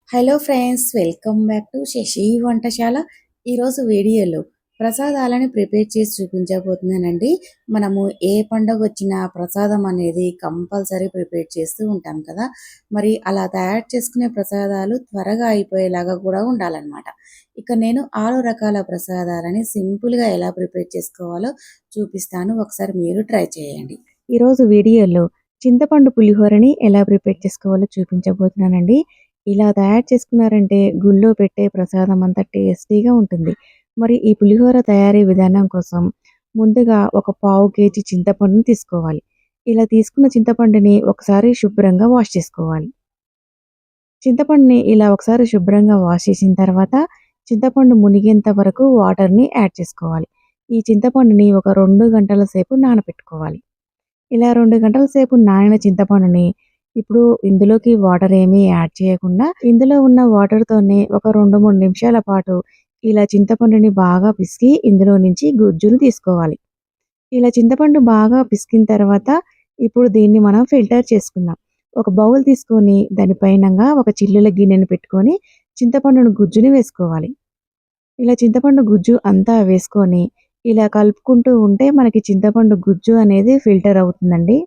Hello friends, welcome back to Sashi Vantasala. ఈరోజు వీడియోలో ప్రసాదాలని prepare చేసి చూపించబోతున్నానండి. మనము ఏ పండుగ వచ్చినా ప్రసాదం అనేది కంపల్సరీ ప్రిపేర్ చేస్తూ ఉంటాం కదా. మరి అలా తయారు చేసుకునే ప్రసాదాలు త్వరగా అయిపోయేలాగా కూడా ఉండాలన్నమాట. ఇక నేను 6 రకాల ప్రసాదాలని సింపుల్గా ఎలా ప్రిపేర్ చేసుకోవాలో చూపిస్తాను. ఒకసారి మీరు ట్రై చేయండి. ఈరోజు వీడియోలో చింతపండు పులిహోరని ఎలా ప్రిపేర్ చేసుకోవాలో చూపించబోతున్నానండి. ఇలా తయారు చేసుకున్నారంటే గుళ్ళో పెట్టే ప్రసాదం అంత టేస్టీగా ఉంటుంది. మరి ఈ పులిహోర తయారీ విధానం కోసం ముందుగా ఒక పావు కేజీ చింతపండుని తీసుకోవాలి. ఇలా తీసుకున్న చింతపండుని ఒకసారి శుభ్రంగా వాష్ చేసుకోవాలి. చింతపండుని ఇలా ఒకసారి శుభ్రంగా వాష్ చేసిన తర్వాత చింతపండు మునిగేంత వరకు వాటర్‌ని యాడ్ చేసుకోవాలి. ఈ చింతపండుని ఒక 2 గంటల సేపు నానబెట్టుకోవాలి. ఇలా 2 గంటల సేపు నానిన చింతపండుని ఇప్పుడు ఇందులోకి వాటర్ ఏమీ యాడ్ చేయకుండా ఇందులో ఉన్న వాటర్‌తోనే ఒక 2, 3 నిమిషాల పాటు ఇలా చింతపండుని బాగా పిసికి ఇందులో నుంచి గుజ్జును తీసుకోవాలి. ఇలా చింతపండు బాగా పిసికిన తర్వాత ఇప్పుడు దీన్ని మనం ఫిల్టర్ చేసుకుందాం. ఒక బౌల్ తీసుకొని దాని పైనంగా ఒక చిల్లుల గిన్నెను పెట్టుకొని చింతపండును గుజ్జుని వేసుకోవాలి. ఇలా చింతపండు గుజ్జు అంతా వేసుకొని ఇలా కలుపుకుంటూ ఉంటే మనకి చింతపండు గుజ్జు అనేది ఫిల్టర్ అవుతుందండి.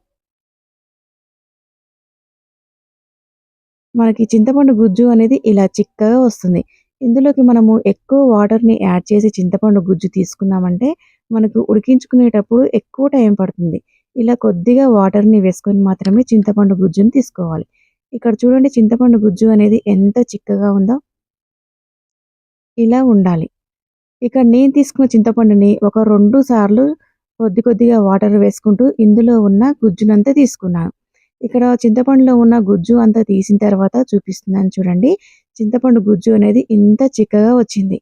మనకి చింతపండు గుజ్జు అనేది ఇలా చిక్కగా వస్తుంది. ఇందులోకి మనము ఎక్కువ వాటర్‌ని యాడ్ చేసి చింతపండు గుజ్జు తీసుకున్నామంటే, మనకు ఉడికించుకునేటప్పుడు ఎక్కువ టైం పడుతుంది. ఇలా కొద్దిగా వాటర్‌ని వేసుకొని మాత్రమే చింతపండు గుజ్జుని తీసుకోవాలి. ఇక్కడ చూడండి చింతపండు గుజ్జు అనేది ఎంత చిక్కగా ఉందో. ఇలా ఉండాలి. ఇక్కడ నేను తీసుకున్న చింతపండుని ఒక 2 సార్లు కొద్ది కొద్దిగా వాటర్ వేసుకుంటూ ఇందులో ఉన్న గుజ్జునంతా తీసుకున్నాను. ఇక్కడ చింతపండులో ఉన్న గుజ్జు అంతా తీసిన తర్వాత చూపిస్తున్నాను చూడండి. చింతపండు గుజ్జు అనేది ఇంత చిక్కగా వచ్చింది.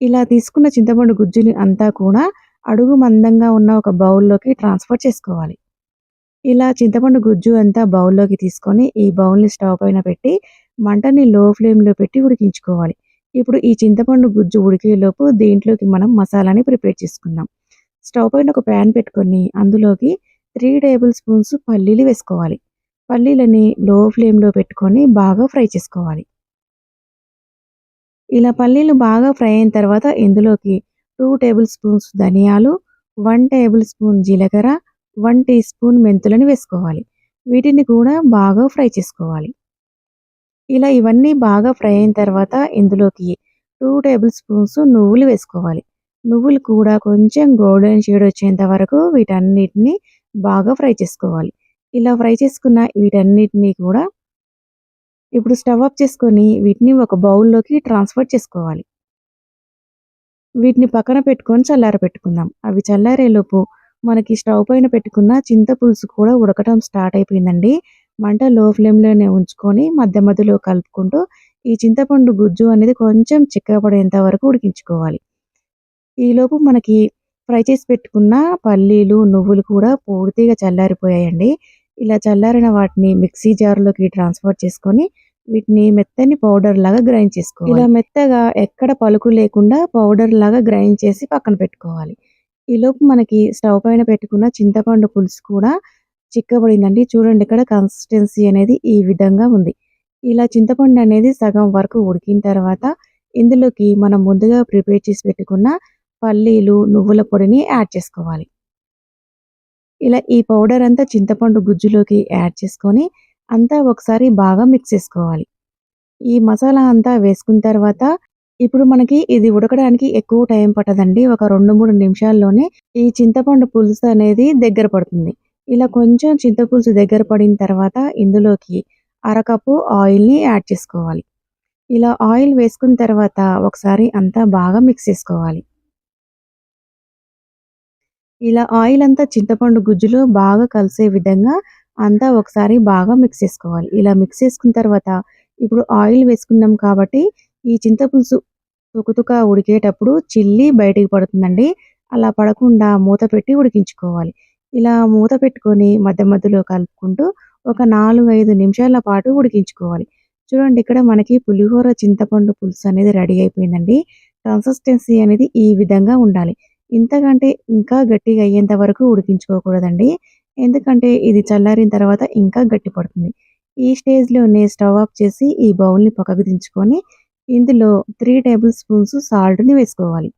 ఇలా తీసుకున్న చింతపండు గుజ్జుని అంతా కూడా అడుగు మందంగా ఉన్న ఒక బౌల్‌లోకి ట్రాన్స్‌ఫర్ చేసుకోవాలి. ఇలా చింతపండు గుజ్జు అంతా బౌల్‌లోకి తీసుకొని ఈ బౌల్‌ని స్టవ్ పైన పెట్టి మంటని లో ఫ్లేమ్‌లో పెట్టి ఉడికించుకోవాలి. ఇప్పుడు ఈ చింతపండు గుజ్జు ఉడికేలోపు దీంట్లోకి మనం మసాలాని ప్రిపేర్ చేసుకుందాం. స్టవ్ పైన ఒక ప్యాన్ పెట్టుకొని అందులోకి 3 టేబుల్ స్పూన్స్ పల్లీలు వేసుకోవాలి. పల్లీలని లో ఫ్లేమ్‌లో పెట్టుకొని బాగా ఫ్రై చేసుకోవాలి. ఇలా పల్లీలు బాగా ఫ్రై అయిన తర్వాత ఇందులోకి 2 టేబుల్ స్పూన్స్ ధనియాలు, 1 టేబుల్ స్పూన్ జీలకర్ర, 1 టీ స్పూన్ మెంతులను వేసుకోవాలి. వీటిని కూడా బాగా ఫ్రై చేసుకోవాలి. ఇలా ఇవన్నీ బాగా ఫ్రై అయిన తర్వాత ఇందులోకి 2 టేబుల్ స్పూన్స్ నువ్వులు వేసుకోవాలి. నువ్వులు కూడా కొంచెం గోల్డెన్ షేడ్ వచ్చేంత వరకు వీటన్నిటిని బాగా ఫ్రై చేసుకోవాలి. ఇలా ఫ్రై చేసుకున్న వీటన్నిటిని కూడా ఇప్పుడు స్టవ్ ఆఫ్ చేసుకొని వీటిని ఒక బౌల్‌లోకి ట్రాన్స్‌ఫర్ చేసుకోవాలి. వీటిని పక్కన పెట్టుకొని చల్లారబెట్టుకుందాం. అవి చల్లారేలోపు మనకి స్టవ్ పైన పెట్టుకున్న చింతపులుసు కూడా ఉడకటం స్టార్ట్ అయిపోయిందండి. మంట లో ఫ్లేమ్‌లోనే ఉంచుకొని మధ్య మధ్యలో కలుపుకుంటూ ఈ చింతపండు గుజ్జు అనేది కొంచెం చిక్కబడేంత వరకు ఉడికించుకోవాలి. ఈలోపు మనకి ఫ్రై చేసి పెట్టుకున్న పల్లీలు, నువ్వులు కూడా పూర్తిగా చల్లారిపోయాయండి. ఇలా చల్లారిన వాటిని మిక్సీ జార్‌లోకి ట్రాన్స్‌ఫర్ చేసుకొని వీటిని మెత్తని పౌడర్ లాగా గ్రైండ్ చేసుకోవాలి. ఇలా మెత్తగా ఎక్కడ పలుకు లేకుండా పౌడర్ లాగా గ్రైండ్ చేసి పక్కన పెట్టుకోవాలి. ఈలోపు మనకి స్టవ్ పైన పెట్టుకున్న చింతపండు పులుసు కూడా చిక్కబడిందండి. చూడండి ఇక్కడ కన్సిస్టెన్సీ అనేది ఈ విధంగా ఉంది. ఇలా చింతపండు అనేది సగం వరకు ఉడికిన తర్వాత ఇందులోకి మనం ముందుగా ప్రిపేర్ చేసి పెట్టుకున్న పల్లీలు, నువ్వుల పొడిని యాడ్ చేసుకోవాలి. ఇలా ఈ పౌడర్ అంతా చింతపండు గుజ్జులోకి యాడ్ చేసుకొని అంతా ఒకసారి బాగా మిక్స్ చేసుకోవాలి. ఈ మసాలా అంతా వేసుకున్న తర్వాత ఇప్పుడు మనకి ఇది ఉడకడానికి ఎక్కువ టైం పట్టదండి. ఒక 2, 3 నిమిషాల్లోనే ఈ చింతపండు పులుసు అనేది దగ్గర పడుతుంది. ఇలా కొంచెం చింతపులుసు దగ్గర పడిన తర్వాత ఇందులోకి అరకప్పు ఆయిల్‌ని యాడ్ చేసుకోవాలి. ఇలా ఆయిల్ వేసుకున్న తర్వాత ఒకసారి అంతా బాగా మిక్స్ చేసుకోవాలి. ఇలా ఆయిల్ అంతా చింతపండు గుజ్జులో బాగా కలిసే విధంగా అంతా ఒకసారి బాగా మిక్స్ చేసుకోవాలి. ఇలా మిక్స్ చేసుకున్న తర్వాత ఇప్పుడు ఆయిల్ వేసుకున్నాం కాబట్టి ఈ చింతపులుసు తుకుతుక ఉడికేటప్పుడు చిల్లి బయటికి పడుతుందండి. అలా పడకుండా మూత పెట్టి ఉడికించుకోవాలి. ఇలా మూత పెట్టుకొని మధ్య మధ్యలో కలుపుకుంటూ ఒక 4, 5 నిమిషాల పాటు ఉడికించుకోవాలి. చూడండి ఇక్కడ మనకి పులిహోర చింతపండు పులుసు అనేది రెడీ అయిపోయిందండి. కన్సిస్టెన్సీ అనేది ఈ విధంగా ఉండాలి. ఇంతకంటే ఇంకా గట్టిగా అయ్యేంత వరకు ఉడికించుకోకూడదండి. ఎందుకంటే ఇది చల్లారిన తర్వాత ఇంకా గట్టి పడుతుంది. ఈ స్టేజ్‌లోనే స్టవ్ ఆఫ్ చేసి ఈ బౌల్‌ని పక్కకు దించుకొని ఇందులో 3 టేబుల్ స్పూన్స్ సాల్ట్‌ని వేసుకోవాలి.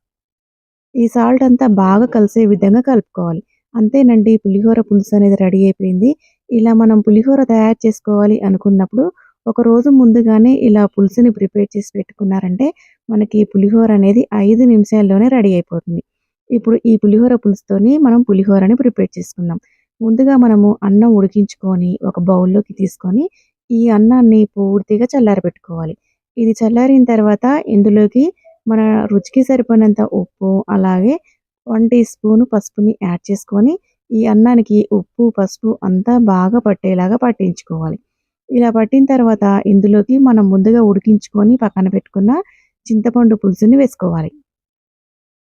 ఈ సాల్ట్ అంతా బాగా కలిసే విధంగా కలుపుకోవాలి. అంతేనండి, పులిహోర పులుసు అనేది రెడీ అయిపోయింది. ఇలా మనం పులిహోర తయారు చేసుకోవాలి అనుకున్నప్పుడు ఒక రోజు ముందుగానే ఇలా పులుసుని ప్రిపేర్ చేసి పెట్టుకున్నారంటే మనకి పులిహోర అనేది 5 నిమిషాల్లోనే రెడీ అయిపోతుంది. ఇప్పుడు ఈ పులిహోర పులుసుతోని మనం పులిహోరని ప్రిపేర్ చేసుకుందాం. ముందుగా మనము అన్నం ఉడికించుకొని ఒక బౌల్‌లోకి తీసుకొని ఈ అన్నాన్ని పూర్తిగా చల్లారబెట్టుకోవాలి. ఇది చల్లారిన తర్వాత ఇందులోకి మన రుచికి సరిపడినంత ఉప్పు, అలాగే 1 టీ స్పూన్ పసుపుని యాడ్ చేసుకొని, ఈ అన్నానికి ఉప్పు, పసుపు అంతా బాగా పట్టేలాగా పట్టించుకోవాలి. ఇలా పట్టిన తర్వాత ఇందులోకి మనం ముందుగా ఉడికించుకొని పక్కన పెట్టుకున్న చింతపండు పులుసుని వేసుకోవాలి.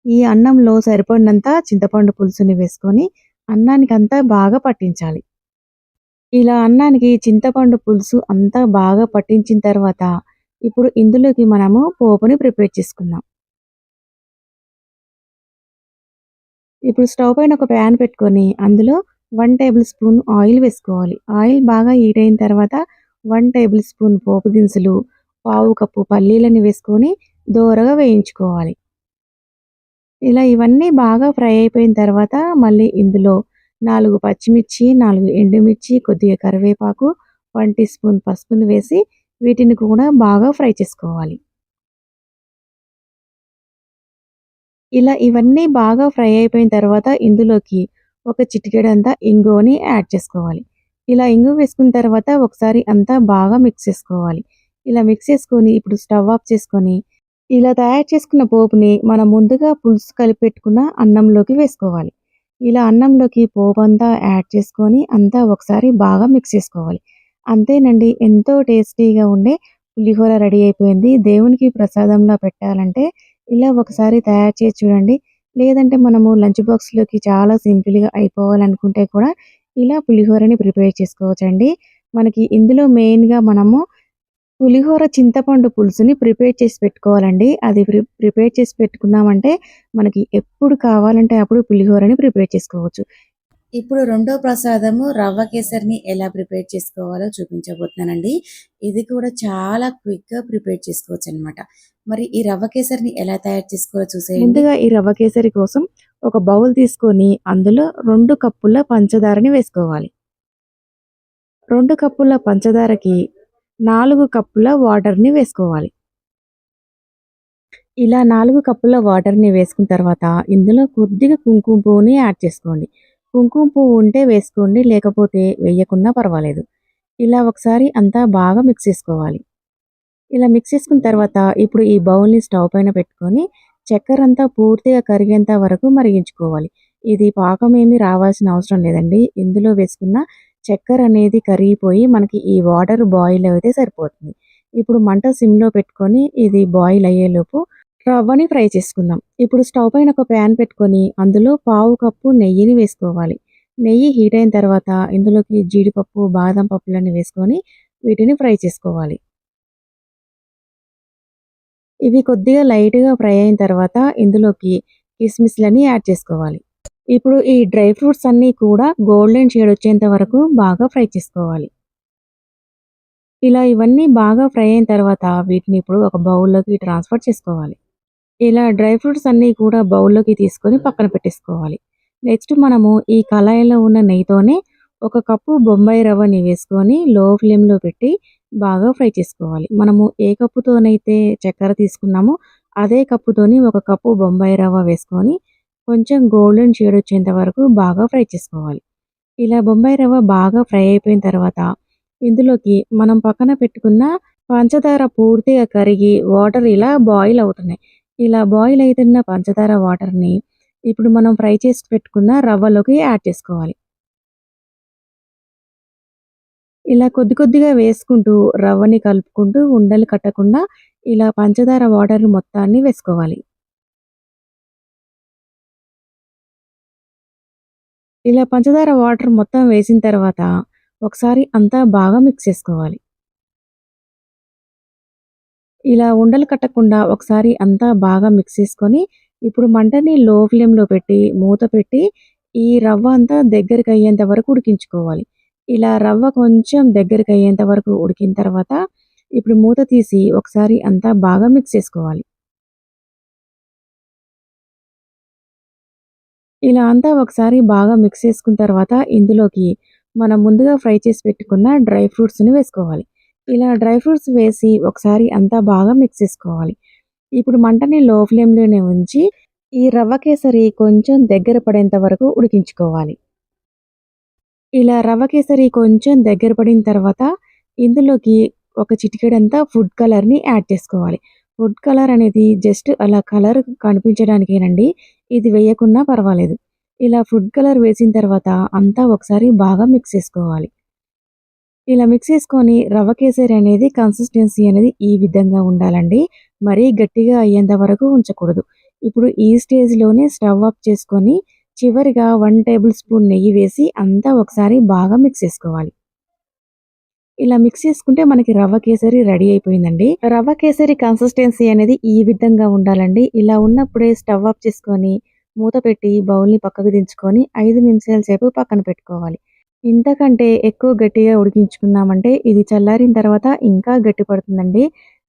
ఈ అన్నంలో సరిపడినంత చింతపండు పులుసుని వేసుకొని అన్నానికంతా బాగా పట్టించాలి. ఇలా అన్నానికి చింతపండు పులుసు అంతా బాగా పట్టించిన తర్వాత ఇప్పుడు ఇందులోకి మనము పోపుని ప్రిపేర్ చేసుకుందాం. ఇప్పుడు స్టవ్ పైన ఒక ప్యాన్ పెట్టుకొని అందులో 1 టేబుల్ స్పూన్ ఆయిల్ వేసుకోవాలి. ఆయిల్ బాగా హీట్ అయిన తర్వాత 1 టేబుల్ స్పూన్ పోపు దినుసులు, పావు కప్పు పల్లీలని వేసుకొని దోరగా వేయించుకోవాలి. ఇలా ఇవన్నీ బాగా ఫ్రై అయిపోయిన తర్వాత మళ్ళీ ఇందులో 4 పచ్చిమిర్చి, 4 ఎండుమిర్చి, కొద్దిగా కరివేపాకు, 1 టీ స్పూన్ పసుపుని వేసి వీటిని కూడా బాగా ఫ్రై చేసుకోవాలి. ఇలా ఇవన్నీ బాగా ఫ్రై అయిపోయిన తర్వాత ఇందులోకి ఒక చిటికెడంతా ఇంగువని యాడ్ చేసుకోవాలి. ఇలా ఇంగువ వేసుకున్న తర్వాత ఒకసారి అంతా బాగా మిక్స్ చేసుకోవాలి. ఇలా మిక్స్ చేసుకొని ఇప్పుడు స్టవ్ ఆఫ్ చేసుకొని ఇలా తయారు చేసుకున్న పోపుని మనం ముందుగా పులుసు కలిపి పెట్టుకున్న అన్నంలోకి వేసుకోవాలి. ఇలా అన్నంలోకి పోపంతా యాడ్ చేసుకొని అంతా ఒకసారి బాగా మిక్స్ చేసుకోవాలి. అంతేనండి, ఎంతో టేస్టీగా ఉండే పులిహోర రెడీ అయిపోయింది. దేవునికి ప్రసాదంలా పెట్టాలంటే ఇలా ఒకసారి తయారు చేసి చూడండి. లేదంటే మనము లంచ్ బాక్స్‌లోకి చాలా సింపుల్‌గా అయిపోవాలనుకుంటే కూడా ఇలా పులిహోరని ప్రిపేర్ చేసుకోవచ్చండి. మనకి ఇందులో మెయిన్‌గా మనము పులిహోర చింతపండు పులుసుని ప్రిపేర్ చేసి పెట్టుకోవాలండి. అది ప్రిపేర్ చేసి పెట్టుకున్నామంటే మనకి ఎప్పుడు కావాలంటే అప్పుడు పులిహోరని ప్రిపేర్ చేసుకోవచ్చు. ఇప్పుడు రెండో ప్రసాదము రవ్వ కేసరిని ఎలా ప్రిపేర్ చేసుకోవాలో చూపించబోతున్నానండి. ఇది కూడా చాలా క్విక్‌గా ప్రిపేర్ చేసుకోవచ్చనమాట. మరి ఈ రవ్వ కేసరిని ఎలా తయారు చేసుకోవాలో చూసేయండి. ముందుగా ఈ రవ్వ కేసరి కోసం ఒక బౌల్ తీసుకొని అందులో 2 కప్పుల పంచదారని వేసుకోవాలి. 2 కప్పుల పంచదారకి 4 కప్పుల వాటర్‌ని వేసుకోవాలి. ఇలా 4 కప్పుల వాటర్‌ని వేసుకున్న తర్వాత ఇందులో కొద్దిగా కుంకుమ పువ్వుని యాడ్ చేసుకోండి. కుంకుమ పువ్వు ఉంటే వేసుకోండి, లేకపోతే వేయకున్నా పర్వాలేదు. ఇలా ఒకసారి అంతా బాగా మిక్స్ చేసుకోవాలి. ఇలా మిక్స్ చేసుకున్న తర్వాత ఇప్పుడు ఈ బౌల్‌ని స్టవ్ పైన పెట్టుకొని చక్కెర అంతా పూర్తిగా కరిగేంత వరకు మరిగించుకోవాలి. ఇది పాకం ఏమీ రావాల్సిన అవసరం లేదండి. ఇందులో వేసుకున్న చక్కెర అనేది కరిగిపోయి మనకి ఈ వాటర్ బాయిల్ అయితే సరిపోతుంది. ఇప్పుడు మంట సిమ్‌లో పెట్టుకొని ఇది బాయిల్ అయ్యేలోపు రవ్వని ఫ్రై చేసుకుందాం. ఇప్పుడు స్టవ్ పైన ఒక ప్యాన్ పెట్టుకొని అందులో పావు కప్పు నెయ్యిని వేసుకోవాలి. నెయ్యి హీట్ అయిన తర్వాత ఇందులోకి జీడిపప్పు, బాదం పప్పులని వేసుకొని వీటిని ఫ్రై చేసుకోవాలి. ఇవి కొద్దిగా లైట్‌గా ఫ్రై అయిన తర్వాత ఇందులోకి కిస్మిస్‌లని యాడ్ చేసుకోవాలి. ఇప్పుడు ఈ డ్రై ఫ్రూట్స్ అన్నీ కూడా గోల్డెన్ షేడ్ వచ్చేంత వరకు బాగా ఫ్రై చేసుకోవాలి. ఇలా ఇవన్నీ బాగా ఫ్రై అయిన తర్వాత వీటిని ఇప్పుడు ఒక బౌల్‌లోకి ట్రాన్స్‌ఫర్ చేసుకోవాలి. ఇలా డ్రై ఫ్రూట్స్ అన్నీ కూడా బౌల్‌లోకి తీసుకొని పక్కన పెట్టేసుకోవాలి. నెక్స్ట్ మనము ఈ కళాయిలో ఉన్న నెయ్యితోనే ఒక కప్పు బొంబాయి రవ్వని వేసుకొని లో ఫ్లేమ్‌లో పెట్టి బాగా ఫ్రై చేసుకోవాలి. మనము ఏ కప్పుతోనైతే చక్కెర తీసుకున్నామో అదే కప్పుతోని ఒక కప్పు బొంబాయి రవ్వ వేసుకొని కొంచెం గోల్డెన్ షేడ్ వచ్చేంత వరకు బాగా ఫ్రై చేసుకోవాలి. ఇలా బొంబాయి రవ్వ బాగా ఫ్రై అయిపోయిన తర్వాత ఇందులోకి మనం పక్కన పెట్టుకున్న పంచదార పూర్తిగా కరిగి వాటర్ ఇలా బాయిల్ అవుతున్నాయి. ఇలా బాయిల్ అయితున్న పంచదార వాటర్‌ని ఇప్పుడు మనం ఫ్రై చేసి పెట్టుకున్న రవ్వలోకి యాడ్ చేసుకోవాలి. ఇలా కొద్ది కొద్దిగా వేసుకుంటూ రవ్వని కలుపుకుంటూ ఉండలు కట్టకుండా ఇలా పంచదార వాటర్ మొత్తాన్ని వేసుకోవాలి. ఇలా పంచదార వాటర్ మొత్తం వేసిన తర్వాత ఒకసారి అంతా బాగా మిక్స్ చేసుకోవాలి. ఇలా ఉండలు కట్టకుండా ఒకసారి అంతా బాగా మిక్స్ చేసుకొని ఇప్పుడు మంటని లో ఫ్లేమ్‌లో పెట్టి మూత పెట్టి ఈ రవ్వ అంతా దగ్గరికి అయ్యేంత వరకు ఉడికించుకోవాలి. ఇలా రవ్వ కొంచెం దగ్గరికయ్యేంత వరకు ఉడికిన తర్వాత ఇప్పుడు మూత తీసి ఒకసారి అంతా బాగా మిక్స్ చేసుకోవాలి. ఇలా అంతా ఒకసారి బాగా మిక్స్ చేసుకున్న తర్వాత ఇందులోకి మనం ముందుగా ఫ్రై చేసి పెట్టుకున్న డ్రై ఫ్రూట్స్‌ని వేసుకోవాలి. ఇలా డ్రై ఫ్రూట్స్ వేసి ఒకసారి అంతా బాగా మిక్స్ చేసుకోవాలి. ఇప్పుడు మంటని లో ఫ్లేమ్‌లోనే ఉంచి ఈ రవ్వ కేసరి కొంచెం దగ్గర పడేంత వరకు ఉడికించుకోవాలి. ఇలా రవ్వ కేసరి కొంచెం దగ్గర పడిన తర్వాత ఇందులోకి ఒక చిటికెడంతా ఫుడ్ కలర్‌ని యాడ్ చేసుకోవాలి. ఫుడ్ కలర్ అనేది జస్ట్ అలా కలర్ కనిపించడానికేనండి. ఇది వేయకున్నా పర్వాలేదు. ఇలా ఫుడ్ కలర్ వేసిన తర్వాత అంతా ఒకసారి బాగా మిక్స్ చేసుకోవాలి. ఇలా మిక్స్ చేసుకొని రవ్వ కేసరి అనేది కన్సిస్టెన్సీ అనేది ఈ విధంగా ఉండాలండి. మరీ గట్టిగా అయ్యేంత వరకు ఉంచకూడదు. ఇప్పుడు ఈ స్టేజ్‌లోనే స్టవ్ ఆఫ్ చేసుకొని చివరిగా 1 టేబుల్ స్పూన్ నెయ్యి వేసి అంతా ఒకసారి బాగా మిక్స్ చేసుకోవాలి. ఇలా మిక్స్ చేసుకుంటే మనకి రవ్వ కేసరి రెడీ అయిపోయిందండి. రవ్వ కేసరి కన్సిస్టెన్సీ అనేది ఈ విధంగా ఉండాలండి. ఇలా ఉన్నప్పుడే స్టవ్ ఆఫ్ చేసుకొని మూత పెట్టి బౌల్‌ని పక్కకు దించుకొని 5 నిమిషాల సేపు పక్కన పెట్టుకోవాలి. ఇంతకంటే ఎక్కువ గట్టిగా ఉడికించుకున్నామంటే ఇది చల్లారిన తర్వాత ఇంకా గట్టి పడుతుందండి.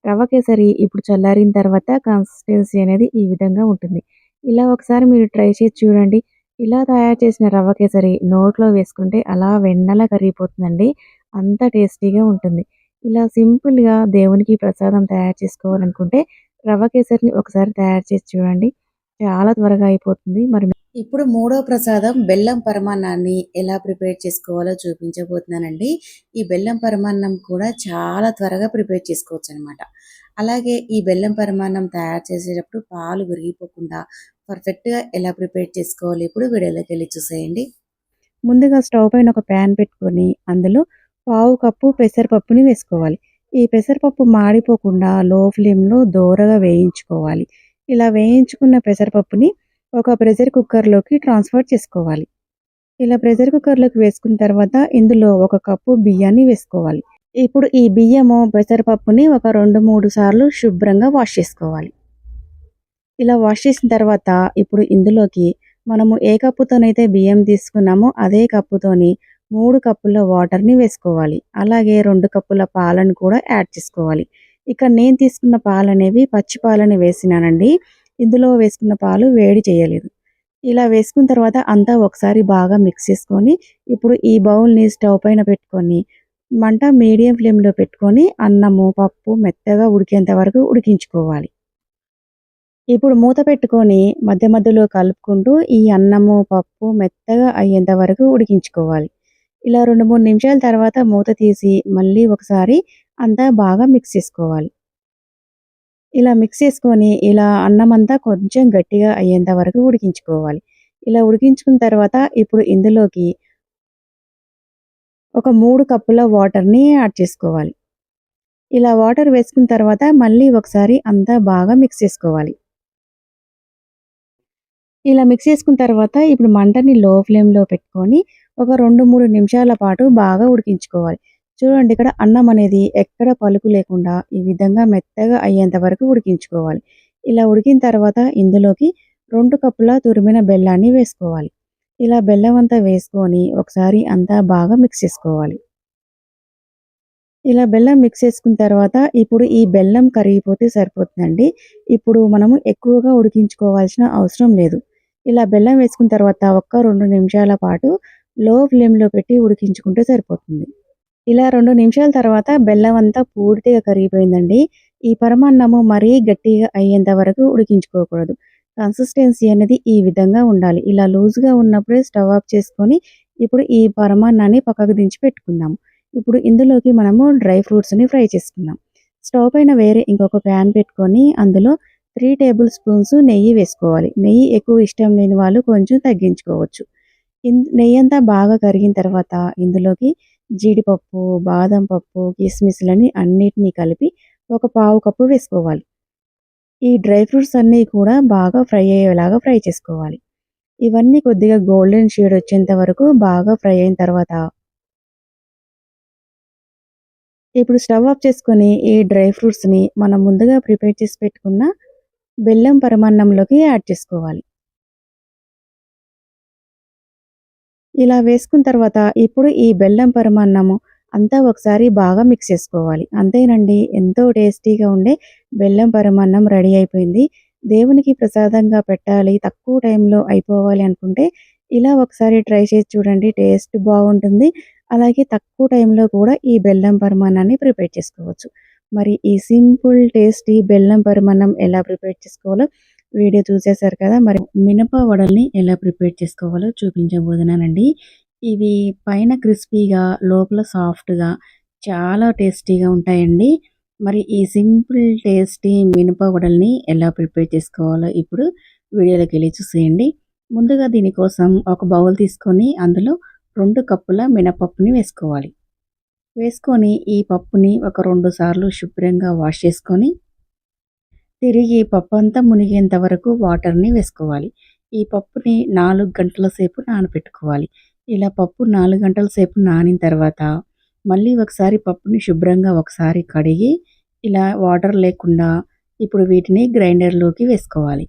రవ్వ కేసరి ఇప్పుడు చల్లారిన తర్వాత కన్సిస్టెన్సీ అనేది ఈ విధంగా ఉంటుంది. ఇలా ఒకసారి మీరు ట్రై చేసి చూడండి. ఇలా తయారు చేసిన రవ్వ కేసరి నోట్లో వేసుకుంటే అలా వెన్నలా కరిగిపోతుందండి. అంత టేస్టీగా ఉంటుంది. ఇలా సింపుల్‌గా దేవునికి ప్రసాదం తయారు చేసుకోవాలనుకుంటే రవ్వ కేసరిని ఒకసారి తయారు చేసి చూడండి. చాలా త్వరగా అయిపోతుంది. మరి ఇప్పుడు మూడో ప్రసాదం బెల్లం పరమాన్నాన్ని ఎలా ప్రిపేర్ చేసుకోవాలో చూపించబోతున్నానండి. ఈ బెల్లం పరమాన్నం కూడా చాలా త్వరగా ప్రిపేర్ చేసుకోవచ్చనమాట. అలాగే ఈ బెల్లం పరమాన్నం తయారు చేసేటప్పుడు పాలు విరిగిపోకుండా పర్ఫెక్ట్‌గా ఎలా ప్రిపేర్ చేసుకోవాలో ఇప్పుడు వీడియోలోకెళ్ళి చూసేయండి. ముందుగా స్టవ్ పైన ఒక ప్యాన్ పెట్టుకొని అందులో పావు కప్పు పెసరపప్పుని వేసుకోవాలి. ఈ పెసరపప్పు మాడిపోకుండా లో ఫ్లేమ్‌లో దోరగా వేయించుకోవాలి. ఇలా వేయించుకున్న పెసరపప్పుని ఒక ప్రెషర్ కుక్కర్‌లోకి ట్రాన్స్‌ఫర్ చేసుకోవాలి. ఇలా ప్రెషర్ కుక్కర్‌లోకి వేసుకున్న తర్వాత ఇందులో ఒక కప్పు బియ్యాన్ని వేసుకోవాలి. ఇప్పుడు ఈ బియ్యము, పెసరపప్పుని ఒక 2, 3 సార్లు శుభ్రంగా వాష్ చేసుకోవాలి. ఇలా వాష్ చేసిన తర్వాత ఇప్పుడు ఇందులోకి మనము ఏ కప్పుతోనైతే బియ్యం తీసుకున్నామో అదే కప్పుతోని 3 కప్పుల వాటర్‌ని వేసుకోవాలి. అలాగే 2 కప్పుల పాలను కూడా యాడ్ చేసుకోవాలి. ఇక్కడ నేను తీసుకున్న పాలనేవి పచ్చి పాలని వేసినానండి. ఇందులో వేసుకున్న పాలు వేడి చేయలేదు. ఇలా వేసుకున్న తర్వాత అంతా ఒకసారి బాగా మిక్స్ చేసుకొని ఇప్పుడు ఈ బౌల్‌ని స్టవ్ పైన పెట్టుకొని మంట మీడియం ఫ్లేమ్‌లో పెట్టుకొని అన్నము, పప్పు మెత్తగా ఉడికేంత వరకు ఉడికించుకోవాలి. ఇప్పుడు మూత పెట్టుకొని మధ్య మధ్యలో కలుపుకుంటూ ఈ అన్నము, పప్పు మెత్తగా అయ్యేంత వరకు ఉడికించుకోవాలి. ఇలా 2, 3 నిమిషాల తర్వాత మూత తీసి మళ్ళీ ఒకసారి అంతా బాగా మిక్స్ చేసుకోవాలి. ఇలా మిక్స్ చేసుకొని ఇలా అన్నమంతా కొంచెం గట్టిగా అయ్యేంత వరకు ఉడికించుకోవాలి. ఇలా ఉడికించుకున్న తర్వాత ఇప్పుడు ఇందులోకి ఒక 3 కప్పుల వాటర్‌ని యాడ్ చేసుకోవాలి. ఇలా వాటర్ వేసుకున్న తర్వాత మళ్ళీ ఒకసారి అంతా బాగా మిక్స్ చేసుకోవాలి. ఇలా మిక్స్ చేసుకున్న తర్వాత ఇప్పుడు మంటని లో ఫ్లేమ్‌లో పెట్టుకొని ఒక 2, 3 నిమిషాల పాటు బాగా ఉడికించుకోవాలి. చూడండి ఇక్కడ అన్నం అనేది ఎక్కడ పలుకు లేకుండా ఈ విధంగా మెత్తగా అయ్యేంత వరకు ఉడికించుకోవాలి. ఇలా ఉడికిన తర్వాత ఇందులోకి 2 కప్పుల తురిమిన బెల్లాన్ని వేసుకోవాలి. ఇలా బెల్లం అంతా వేసుకొని ఒకసారి అంతా బాగా మిక్స్ చేసుకోవాలి. ఇలా బెల్లం మిక్స్ చేసుకున్న తర్వాత ఇప్పుడు ఈ బెల్లం కరిగిపోతే సరిపోతుందండి. ఇప్పుడు మనము ఎక్కువగా ఉడికించుకోవాల్సిన అవసరం లేదు. ఇలా బెల్లం వేసుకున్న తర్వాత ఒక్క 2 నిమిషాల పాటు లో ఫ్లేమ్‌లో పెట్టి ఉడికించుకుంటే సరిపోతుంది. ఇలా 2 నిమిషాల తర్వాత బెల్లం అంతా పూర్తిగా కరిగిపోయిందండి. ఈ పరమాన్నము మరీ గట్టిగా అయ్యేంత వరకు ఉడికించుకోకూడదు. కన్సిస్టెన్సీ అనేది ఈ విధంగా ఉండాలి. ఇలా లూజ్‌గా ఉన్నప్పుడే స్టవ్ ఆఫ్ చేసుకొని ఇప్పుడు ఈ పరమాన్నాన్ని పక్కకు దించి పెట్టుకుందాం. ఇప్పుడు ఇందులోకి మనము డ్రై ఫ్రూట్స్‌ని ఫ్రై చేసుకుందాం. స్టవ్ పైన వేరే ఇంకొక ప్యాన్ పెట్టుకొని అందులో 3 టేబుల్ స్పూన్స్ నెయ్యి వేసుకోవాలి. నెయ్యి ఎక్కువ ఇష్టం లేని వాళ్ళు కొంచెం తగ్గించుకోవచ్చు. నెయ్యంతా బాగా కరిగిన తర్వాత ఇందులోకి జీడిపప్పు, బాదం పప్పు, కిస్మిస్‌లని అన్నిటిని కలిపి ఒక పావు కప్పు వేసుకోవాలి. ఈ డ్రై ఫ్రూట్స్ అన్నీ కూడా బాగా ఫ్రై అయ్యేలాగా ఫ్రై చేసుకోవాలి. ఇవన్నీ కొద్దిగా గోల్డెన్ షేడ్ వచ్చేంత వరకు బాగా ఫ్రై అయిన తర్వాత ఇప్పుడు స్టవ్ ఆఫ్ చేసుకొని ఈ డ్రై ఫ్రూట్స్‌ని మనం ముందుగా ప్రిపేర్ చేసి పెట్టుకున్న బెల్లం పరమాన్నంలోకి యాడ్ చేసుకోవాలి. ఇలా వేసుకున్న తర్వాత ఇప్పుడు ఈ బెల్లం పరమాన్నము అంతా ఒకసారి బాగా మిక్స్ చేసుకోవాలి. అంతేనండి, ఎంతో టేస్టీగా ఉండే బెల్లం పరమాన్నం రెడీ అయిపోయింది. దేవునికి ప్రసాదంగా పెట్టాలి, తక్కువ టైంలో అయిపోవాలి అనుకుంటే ఇలా ఒకసారి ట్రై చేసి చూడండి. టేస్ట్ బాగుంటుంది. అలాగే తక్కువ టైంలో కూడా ఈ బెల్లం పరమాన్నాన్ని ప్రిపేర్ చేసుకోవచ్చు. మరి ఈ సింపుల్ టేస్టీ బెల్లం పరమాన్నం ఎలా ప్రిపేర్ చేసుకోవాలో వీడియో చూసేశారు కదా! మరి మినప వడల్ని ఎలా ప్రిపేర్ చేసుకోవాలో చూపించబోతున్నానండి. ఇవి పైన క్రిస్పీగా, లోపల సాఫ్ట్‌గా చాలా టేస్టీగా ఉంటాయండి. మరి ఈ సింపుల్ టేస్టీ మినప వడల్ని ఎలా ప్రిపేర్ చేసుకోవాలో ఇప్పుడు వీడియోలోకెళ్ళి చూసేయండి. ముందుగా దీనికోసం ఒక బౌల్ తీసుకొని అందులో 2 కప్పుల మినపప్పుని వేసుకోవాలి. వేసుకొని ఈ పప్పుని ఒక 2 సార్లు శుభ్రంగా వాష్ చేసుకొని తిరిగి పప్పంతా మునిగేంత వరకు వాటర్‌ని వేసుకోవాలి. ఈ పప్పుని 4 గంటల సేపు నానబెట్టుకోవాలి. ఇలా పప్పు 4 గంటల సేపు నానిన తర్వాత మళ్ళీ ఒకసారి పప్పుని శుభ్రంగా ఒకసారి కడిగి ఇలా వాటర్ లేకుండా ఇప్పుడు వీటిని గ్రైండర్‌లోకి వేసుకోవాలి.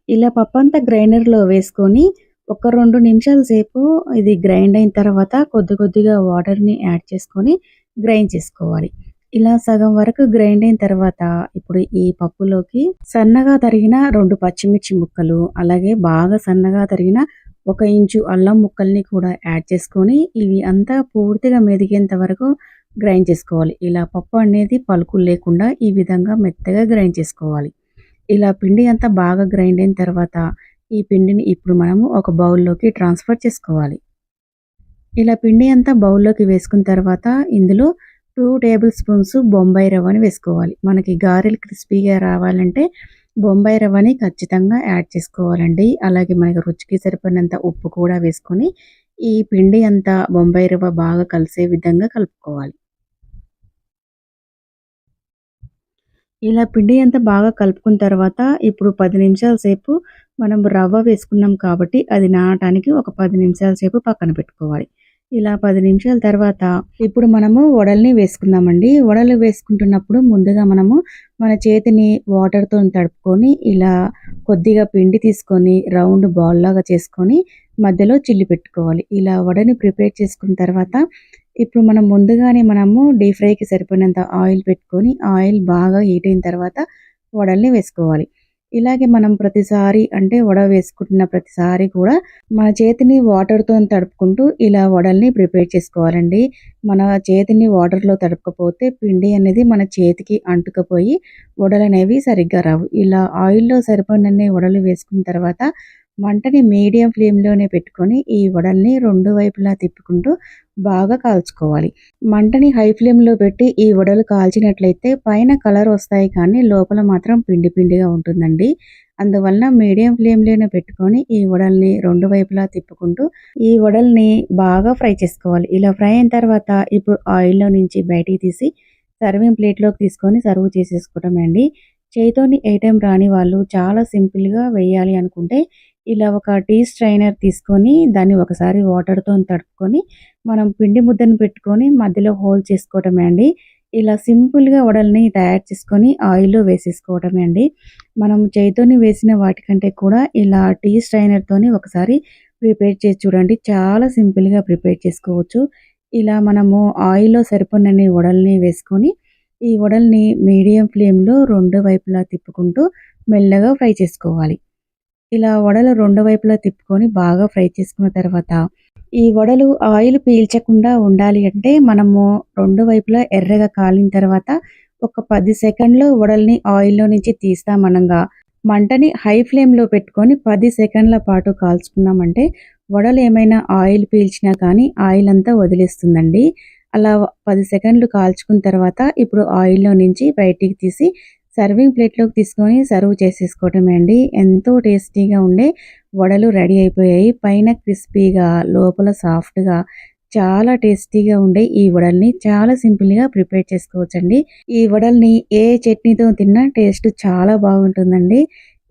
ఇలా పప్పంతా గ్రైండర్‌లో వేసుకొని ఒక 2 నిమిషాల సేపు ఇది గ్రైండ్ అయిన తర్వాత కొద్ది కొద్దిగా వాటర్‌ని యాడ్ చేసుకొని గ్రైండ్ చేసుకోవాలి. ఇలా సగం వరకు గ్రైండ్ అయిన తర్వాత ఇప్పుడు ఈ పప్పులోకి సన్నగా తరిగిన 2 పచ్చిమిర్చి ముక్కలు, అలాగే బాగా సన్నగా తరిగిన 1 ఇంచు అల్లం ముక్కల్ని కూడా యాడ్ చేసుకొని ఇవి అంతా పూర్తిగా మెదిగేంత వరకు గ్రైండ్ చేసుకోవాలి. ఇలా పప్పు అనేది పలుకులు లేకుండా ఈ విధంగా మెత్తగా గ్రైండ్ చేసుకోవాలి. ఇలా పిండి అంతా బాగా గ్రైండ్ అయిన తర్వాత ఈ పిండిని ఇప్పుడు మనము ఒక బౌల్‌లోకి ట్రాన్స్‌ఫర్ చేసుకోవాలి. ఇలా పిండి అంతా బౌల్‌లోకి వేసుకున్న తర్వాత ఇందులో 2 టేబుల్ స్పూన్స్ బొంబాయి రవ్వని వేసుకోవాలి. మనకి గారెలు క్రిస్పీగా రావాలంటే బొంబాయి రవ్వని ఖచ్చితంగా యాడ్ చేసుకోవాలండి. అలాగే మనకి రుచికి సరిపడినంత ఉప్పు కూడా వేసుకొని ఈ పిండి అంతా బొంబాయి రవ్వ బాగా కలిసే విధంగా కలుపుకోవాలి. ఇలా పిండి అంతా బాగా కలుపుకున్న తర్వాత ఇప్పుడు 10 నిమిషాల సేపు మనం రవ్వ వేసుకున్నాం కాబట్టి అది నానటానికి ఒక 10 నిమిషాల సేపు పక్కన పెట్టుకోవాలి. ఇలా 10 నిమిషాల తర్వాత ఇప్పుడు మనము వడల్ని వేసుకుందామండి. వడలు వేసుకుంటున్నప్పుడు ముందుగా మనము మన చేతిని వాటర్‌తోని తడుపుకొని ఇలా కొద్దిగా పిండి తీసుకొని రౌండ్ బాల్‌లాగా చేసుకొని మధ్యలో చిల్లి పెట్టుకోవాలి. ఇలా వడని ప్రిపేర్ చేసుకున్న తర్వాత ఇప్పుడు మనం ముందుగానే డీప్ ఫ్రైకి సరిపోయినంత ఆయిల్ పెట్టుకొని ఆయిల్ బాగా హీట్ అయిన తర్వాత వడల్ని వేసుకోవాలి. ఇలాగే మనం ప్రతిసారి అంటే వడ వేసుకుంటున్న ప్రతిసారి కూడా మన చేతిని వాటర్‌తోని తడుపుకుంటూ ఇలా వడల్ని ప్రిపేర్ చేసుకోవాలండి. మన చేతిని వాటర్‌లో తడపకపోతే పిండి అనేది మన చేతికి అంటుకుపోయి వడలనేవి సరిగ్గా రావు. ఇలా ఆయిల్‌లో సరిపడినన్ని వడలు వేసుకున్న తర్వాత మంటని మీడియం ఫ్లేమ్‌లోనే పెట్టుకొని ఈ వడల్ని 2 వైపులా తిప్పుకుంటూ బాగా కాల్చుకోవాలి. మంటని హై ఫ్లేమ్‌లో పెట్టి ఈ వడలు కాల్చినట్లయితే పైన కలర్ వస్తాయి కానీ లోపల మాత్రం పిండి పిండిగా ఉంటుందండి. అందువలన మీడియం ఫ్లేమ్‌లోనే పెట్టుకొని ఈ వడల్ని 2 వైపులా తిప్పుకుంటూ ఈ వడల్ని బాగా ఫ్రై చేసుకోవాలి. ఇలా ఫ్రై అయిన తర్వాత ఇప్పుడు ఆయిల్‌లో నుంచి బయటికి తీసి సర్వింగ్ ప్లేట్‌లోకి తీసుకొని సర్వ్ చేసేసుకోవడమే అండి. చేయితోని ఏయటం రాని వాళ్ళు చాలా సింపుల్‌గా వేయాలి అనుకుంటే ఇలా ఒక టీ స్ట్రైనర్ తీసుకొని దాన్ని ఒకసారి వాటర్‌తోని తడుపుకొని మనం పిండి ముద్దను పెట్టుకొని మధ్యలో హోల్ చేసుకోవటమే అండి. ఇలా సింపుల్‌గా వడల్ని తయారు చేసుకొని ఆయిల్‌లో వేసేసుకోవటమే అండి. మనం చేత్తోని వేసిన వాటికంటే కూడా ఇలా టీ స్ట్రైనర్‌తోని ఒకసారి ప్రిపేర్ చేసి చూడండి. చాలా సింపుల్‌గా ప్రిపేర్ చేసుకోవచ్చు. ఇలా మనము ఆయిల్‌లో సరిపడినన్ని వడల్ని వేసుకొని, ఈ వడల్ని మీడియం ఫ్లేమ్‌లో 2 వైపులా తిప్పుకుంటూ మెల్లగా ఫ్రై చేసుకోవాలి. ఇలా వడలు 2 వైపులా తిప్పుకొని బాగా ఫ్రై చేసుకున్న తర్వాత ఈ వడలు ఆయిల్ పీల్చకుండా ఉండాలి అంటే మనము 2 వైపులా ఎర్రగా కాలిన తర్వాత ఒక 10 సెకండ్‌లో వడల్ని ఆయిల్‌లో నుంచి తీస్తామనంగా మంటని హై ఫ్లేమ్‌లో పెట్టుకొని 10 సెకండ్ల పాటు కాల్చుకున్నామంటే వడలు ఏమైనా ఆయిల్ పీల్చినా కానీ ఆయిల్ అంతా వదిలేస్తుందండి. అలా 10 సెకండ్లు కాల్చుకున్న తర్వాత ఇప్పుడు ఆయిల్‌లో నుంచి బయటికి తీసి సర్వింగ్ ప్లేట్‌లోకి తీసుకొని సర్వ్ చేసేసుకోవటమే అండి. ఎంతో టేస్టీగా ఉండే వడలు రెడీ అయిపోయాయి. పైన క్రిస్పీగా, లోపల సాఫ్ట్‌గా చాలా టేస్టీగా ఉండే ఈ వడల్ని చాలా సింపుల్‌గా ప్రిపేర్ చేసుకోవచ్చండి. ఈ వడల్ని ఏ చట్నీతో తిన్నా టేస్ట్ చాలా బాగుంటుందండి.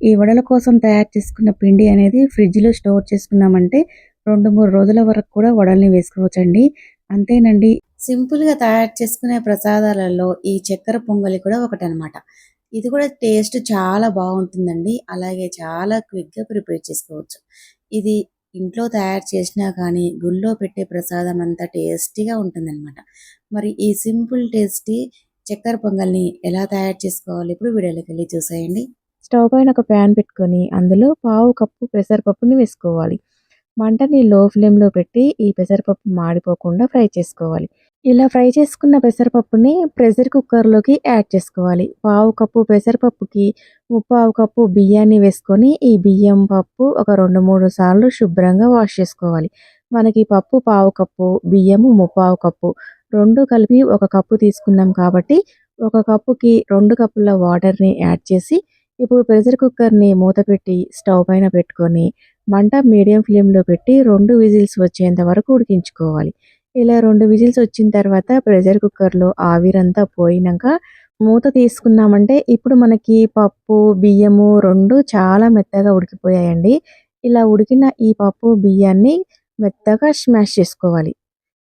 ఈ వడల కోసం తయారు చేసుకున్న పిండి అనేది ఫ్రిడ్జ్‌లో స్టోర్ చేసుకున్నామంటే 2, 3 రోజుల వరకు కూడా వడల్ని వేసుకోవచ్చండి. అంతేనండి. సింపుల్‌గా తయారు చేసుకునే ప్రసాదాలలో ఈ చక్కెర పొంగలి కూడా ఒకటనమాట. ఇది కూడా టేస్ట్ చాలా బావుంటుందండి. అలాగే చాలా క్విక్‌గా ప్రిపేర్ చేసుకోవచ్చు. ఇది ఇంట్లో తయారు చేసినా కానీ గుళ్ళో పెట్టే ప్రసాదం అంత టేస్టీగా ఉంటుందన్నమాట. మరి ఈ సింపుల్ టేస్టీ చక్కెర పొంగల్ని ఎలా తయారు చేసుకోవాలో ఇప్పుడు వీడియోలోకెళ్ళి చూసేయండి. స్టవ్ పైన ఒక ప్యాన్ పెట్టుకొని అందులో పావు కప్పు పెసరపప్పుని వేసుకోవాలి. మంటని లో ఫ్లేమ్‌లో పెట్టి ఈ పెసరపప్పు మాడిపోకుండా ఫ్రై చేసుకోవాలి. ఇలా ఫ్రై చేసుకున్న పెసరపప్పుని ప్రెషర్ కుక్కర్‌లోకి యాడ్ చేసుకోవాలి. పావు కప్పు పెసరపప్పుకి ముప్పావు కప్పు బియ్యాన్ని వేసుకొని ఈ బియ్యం, పప్పు ఒక 2, 3 సార్లు శుభ్రంగా వాష్ చేసుకోవాలి. మనకి పప్పు పావు కప్పు, బియ్యము ముప్పావు కప్పు 2 కలిపి ఒక కప్పు తీసుకున్నాం కాబట్టి ఒక కప్పుకి 2 కప్పుల వాటర్‌ని యాడ్ చేసి ఇప్పుడు ప్రెషర్ కుక్కర్‌ని మూత పెట్టి స్టవ్ పైన పెట్టుకొని మంట మీడియం ఫ్లేమ్‌లో పెట్టి 2 విజిల్స్ వచ్చేంత వరకు ఉడికించుకోవాలి. ఇలా 2 విజిల్స్ వచ్చిన తర్వాత ప్రెషర్ కుక్కర్‌లో ఆవిరంతా పోయినంక మూత తీసుకున్నామంటే ఇప్పుడు మనకి పప్పు, బియ్యము 2 చాలా మెత్తగా ఉడికిపోయాయండి. ఇలా ఉడికిన ఈ పప్పు, బియ్యాన్ని మెత్తగా స్మాష్ చేసుకోవాలి.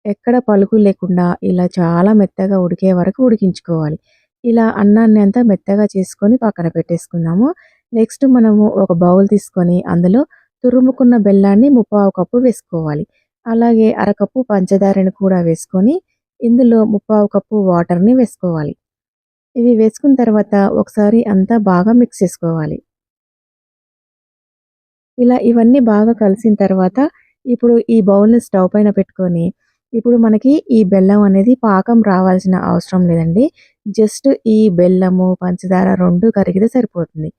ఎక్కడ పలుకు లేకుండా ఇలా చాలా మెత్తగా ఉడికే వరకు ఉడికించుకోవాలి. ఇలా అన్నాన్ని అంతా మెత్తగా చేసుకొని పక్కన పెట్టేసుకుందాము. నెక్స్ట్ మనము ఒక బౌల్ తీసుకొని అందులో తురుముకున్న బెల్లాన్ని ముప్పావు కప్పు వేసుకోవాలి. అలాగే అరకప్పు పంచదారని కూడా వేసుకొని ఇందులో ముప్పావు కప్పు వాటర్‌ని వేసుకోవాలి. ఇవి వేసుకున్న తర్వాత ఒకసారి అంతా బాగా మిక్స్ చేసుకోవాలి. ఇలా ఇవన్నీ బాగా కలిసిన తర్వాత ఇప్పుడు ఈ బౌల్‌ని స్టవ్ పైన పెట్టుకొని ఇప్పుడు మనకి ఈ బెల్లం అనేది పాకం రావాల్సిన అవసరం లేదండి. జస్ట్ ఈ బెల్లము, పంచదార 2 కరిగితే సరిపోతుంది.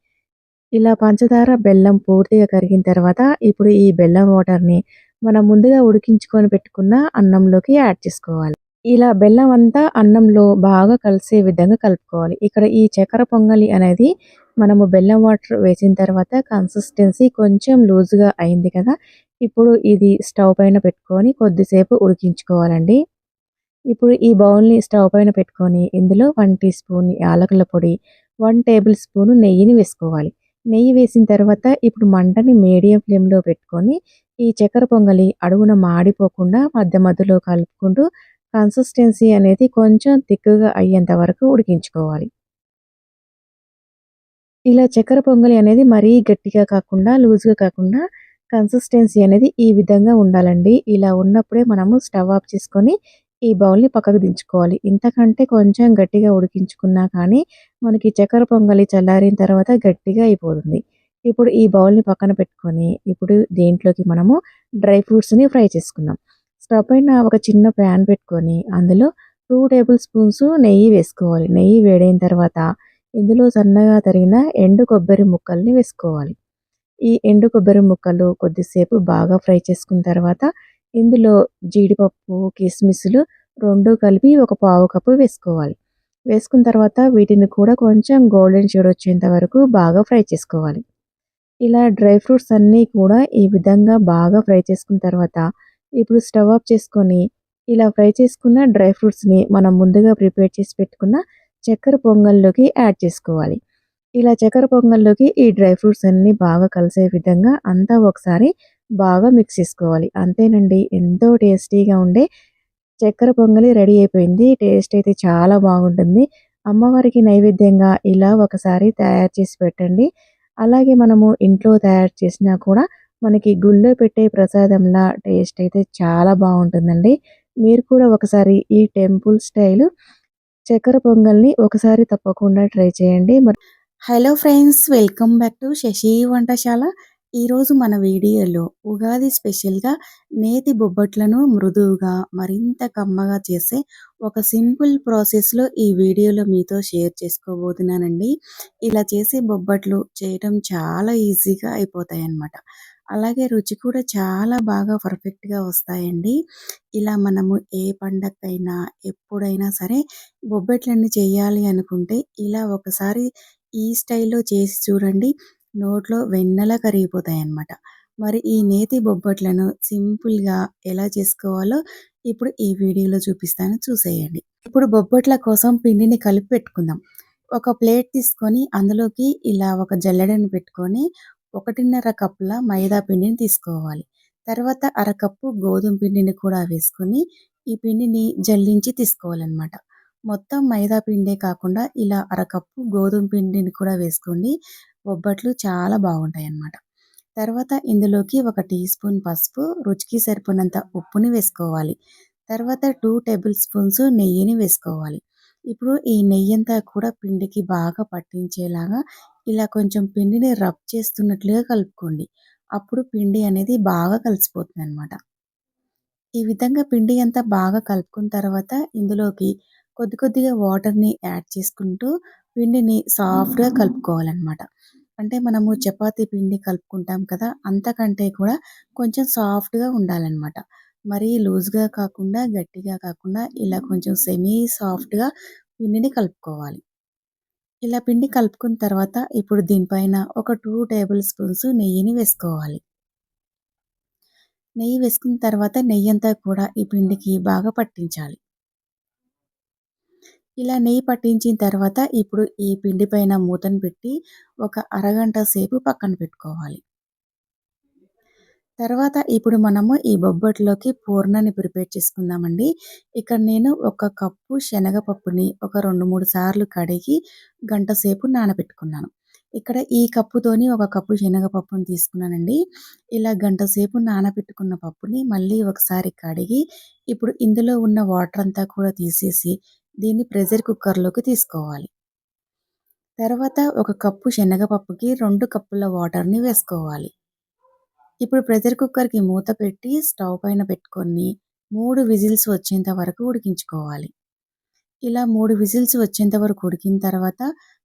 ఇలా పంచదార, బెల్లం పూర్తిగా కరిగిన తర్వాత ఇప్పుడు ఈ బెల్లం వాటర్‌ని మనం ముందుగా ఉడికించుకొని పెట్టుకున్న అన్నంలోకి యాడ్ చేసుకోవాలి. ఇలా బెల్లం అంతా అన్నంలో బాగా కలిసే విధంగా కలుపుకోవాలి. ఇక్కడ ఈ చక్కెర పొంగలి అనేది మనము బెల్లం వాటర్ వేసిన తర్వాత కన్సిస్టెన్సీ కొంచెం లూజ్‌గా అయింది కదా! ఇప్పుడు ఇది స్టవ్ పైన పెట్టుకొని కొద్దిసేపు ఉడికించుకోవాలండి. ఇప్పుడు ఈ బౌల్‌ని స్టవ్ పైన పెట్టుకొని ఇందులో 1 టీ స్పూన్ యాలకుల పొడి, 1 టేబుల్ స్పూన్ నెయ్యిని వేసుకోవాలి. నెయ్యి వేసిన తర్వాత ఇప్పుడు మంటని మీడియం ఫ్లేమ్‌లో పెట్టుకొని ఈ చక్కెర పొంగలి అడుగున మాడిపోకుండా మధ్య మధ్యలో కలుపుకుంటూ కన్సిస్టెన్సీ అనేది కొంచెం థిక్‌గా అయ్యేంత వరకు ఉడికించుకోవాలి. ఇలా చక్కెర పొంగలి అనేది మరీ గట్టిగా కాకుండా, లూజ్‌గా కాకుండా కన్సిస్టెన్సీ అనేది ఈ విధంగా ఉండాలండి. ఇలా ఉన్నప్పుడే మనము స్టవ్ ఆఫ్ చేసుకొని ఈ బౌల్‌ని పక్కకు దించుకోవాలి. ఇంతకంటే కొంచెం గట్టిగా ఉడికించుకున్నా కానీ మనకి చక్కెర పొంగలి చల్లారిన తర్వాత గట్టిగా అయిపోతుంది. ఇప్పుడు ఈ బౌల్‌ని పక్కన పెట్టుకొని ఇప్పుడు దీంట్లోకి మనము డ్రై ఫ్రూట్స్‌ని ఫ్రై చేసుకుందాం. స్టవ్ పైన ఒక చిన్న ప్యాన్ పెట్టుకొని అందులో 2 టేబుల్ స్పూన్స్ నెయ్యి వేసుకోవాలి. నెయ్యి వేడైన తర్వాత ఇందులో సన్నగా తరిగిన ఎండు కొబ్బరి ముక్కల్ని వేసుకోవాలి. ఈ ఎండు కొబ్బరి ముక్కలు కొద్దిసేపు బాగా ఫ్రై చేసుకున్న తర్వాత ఇందులో జీడిపప్పు, కిస్మిస్‌లు 2 కలిపి ఒక పావు కప్పు వేసుకోవాలి. వేసుకున్న తర్వాత వీటిని కూడా కొంచెం గోల్డెన్ షేడ్ వచ్చేంత వరకు బాగా ఫ్రై చేసుకోవాలి. ఇలా డ్రై ఫ్రూట్స్ అన్నీ కూడా ఈ విధంగా బాగా ఫ్రై చేసుకున్న తర్వాత ఇప్పుడు స్టవ్ ఆఫ్ చేసుకొని ఇలా ఫ్రై చేసుకున్న డ్రై ఫ్రూట్స్‌ని మనం ముందుగా ప్రిపేర్ చేసి పెట్టుకున్న చక్కెర పొంగల్లోకి యాడ్ చేసుకోవాలి. ఇలా చక్కెర పొంగల్లోకి ఈ డ్రై ఫ్రూట్స్ అన్నీ బాగా కలిసే విధంగా అంతా ఒకసారి బాగా మిక్స్ చేసుకోవాలి. అంతేనండి, ఎంతో టేస్టీగా ఉండే చక్కెర పొంగలి రెడీ అయిపోయింది. టేస్ట్ అయితే చాలా బాగుంటుంది. అమ్మవారికి నైవేద్యంగా ఇలా ఒకసారి తయారు చేసి పెట్టండి. అలాగే మనము ఇంట్లో తయారు చేసినా కూడా మనకి గుళ్ళో పెట్టే ప్రసాదంలా టేస్ట్ అయితే చాలా బాగుంటుందండి. మీరు కూడా ఒకసారి ఈ టెంపుల్ స్టైల్ చక్కెర పొంగల్‌ని ఒకసారి తప్పకుండా ట్రై చేయండి. Hello friends, welcome back to Sashi Vantasala. ఈరోజు మన వీడియోలో ఉగాది స్పెషల్గా నేతి బొబ్బట్లను మృదువుగా మరింత కమ్మగా చేసే ఒక సింపుల్ ప్రాసెస్లో ఈ వీడియోలో మీతో షేర్ చేసుకోబోతున్నానండి. ఇలా చేసే బొబ్బట్లు చేయటం చాలా ఈజీగా అయిపోతాయి అన్నమాట. అలాగే రుచి కూడా చాలా బాగా పర్ఫెక్ట్గా వస్తాయండి. ఇలా మనము ఏ పండగకైనా ఎప్పుడైనా సరే బొబ్బట్లన్నీ చేయాలి అనుకుంటే ఇలా ఒకసారి ఈ స్టైల్‌లో చేసి చూడండి. నోట్లో వెన్నలా కరిగిపోతాయన్నమాట. మరి ఈ నేతి బొబ్బట్లను సింపుల్‌గా ఎలా చేసుకోవాలో ఇప్పుడు ఈ వీడియోలో చూపిస్తాను, చూసేయండి. ఇప్పుడు బొబ్బట్ల కోసం పిండిని కలిపి పెట్టుకుందాం. ఒక ప్లేట్ తీసుకొని అందులోకి ఇలా ఒక జల్లెడని పెట్టుకొని 1:30 కప్పుల మైదా పిండిని తీసుకోవాలి. తర్వాత అరకప్పు గోధుమ పిండిని కూడా వేసుకొని ఈ పిండిని జల్లించి తీసుకోవాలన్నమాట. మొత్తం మైదా పిండే కాకుండా ఇలా అరకప్పు గోధుమ పిండిని కూడా వేసుకోండి. బొబ్బట్లు చాలా బాగుంటాయన్నమాట. తర్వాత ఇందులోకి ఒక టీ స్పూన్ పసుపు, రుచికి సరిపడినంత ఉప్పుని వేసుకోవాలి. తర్వాత 2 టేబుల్ స్పూన్స్ నెయ్యిని వేసుకోవాలి. ఇప్పుడు ఈ నెయ్యంతా కూడా పిండికి బాగా పట్టించేలాగా ఇలా కొంచెం పిండిని రబ్ చేస్తున్నట్లుగా కలుపుకోండి. అప్పుడు పిండి అనేది బాగా కలిసిపోతుందనమాట. ఈ విధంగా పిండి అంతా బాగా కలుపుకున్న తర్వాత ఇందులోకి కొద్దిగా వాటర్‌ని యాడ్ చేసుకుంటూ పిండిని సాఫ్ట్‌గా కలుపుకోవాలనమాట. అంటే మనము చపాతీ పిండి కలుపుకుంటాం కదా! అంతకంటే కూడా కొంచెం సాఫ్ట్‌గా ఉండాలనమాట. మరీ లూజ్‌గా కాకుండా, గట్టిగా కాకుండా ఇలా కొంచెం సెమీ సాఫ్ట్‌గా పిండిని కలుపుకోవాలి. ఇలా పిండి కలుపుకున్న తర్వాత ఇప్పుడు దీనిపైన ఒక 2 టేబుల్ స్పూన్స్ నెయ్యిని వేసుకోవాలి. నెయ్యి వేసుకున్న తర్వాత నెయ్యంతా కూడా ఈ పిండికి బాగా పట్టించాలి. ఇలా నెయ్యి పట్టించిన తర్వాత ఇప్పుడు ఈ పిండి పైన మూతను పెట్టి ఒక అరగంట సేపు పక్కన పెట్టుకోవాలి. తర్వాత ఇప్పుడు మనము ఈ బొబ్బట్లోకి పూర్ణాన్ని ప్రిపేర్ చేసుకుందామండి. ఇక్కడ నేను ఒక కప్పు శనగపప్పుని ఒక 2, 3 సార్లు కడిగి గంట సేపు నానబెట్టుకున్నాను. ఇక్కడ ఈ కప్పుతోని ఒక కప్పు శనగపప్పుని తీసుకున్నానండి. ఇలా గంట సేపు నానబెట్టుకున్న పప్పుని మళ్ళీ ఒకసారి కడిగి ఇప్పుడు ఇందులో ఉన్న వాటర్ అంతా కూడా తీసేసి దీన్ని ప్రెషర్ కుక్కర్‌లోకి తీసుకోవాలి. తర్వాత ఒక కప్పు శనగపప్పుకి 2 కప్పుల వాటర్‌ని వేసుకోవాలి. ఇప్పుడు ప్రెషర్ కుక్కర్‌కి మూత పెట్టి స్టవ్ పైన పెట్టుకొని 3 విజిల్స్ వచ్చేంత వరకు ఉడికించుకోవాలి. ఇలా 3 విజిల్స్ వచ్చేంత వరకు ఉడికిన తర్వాత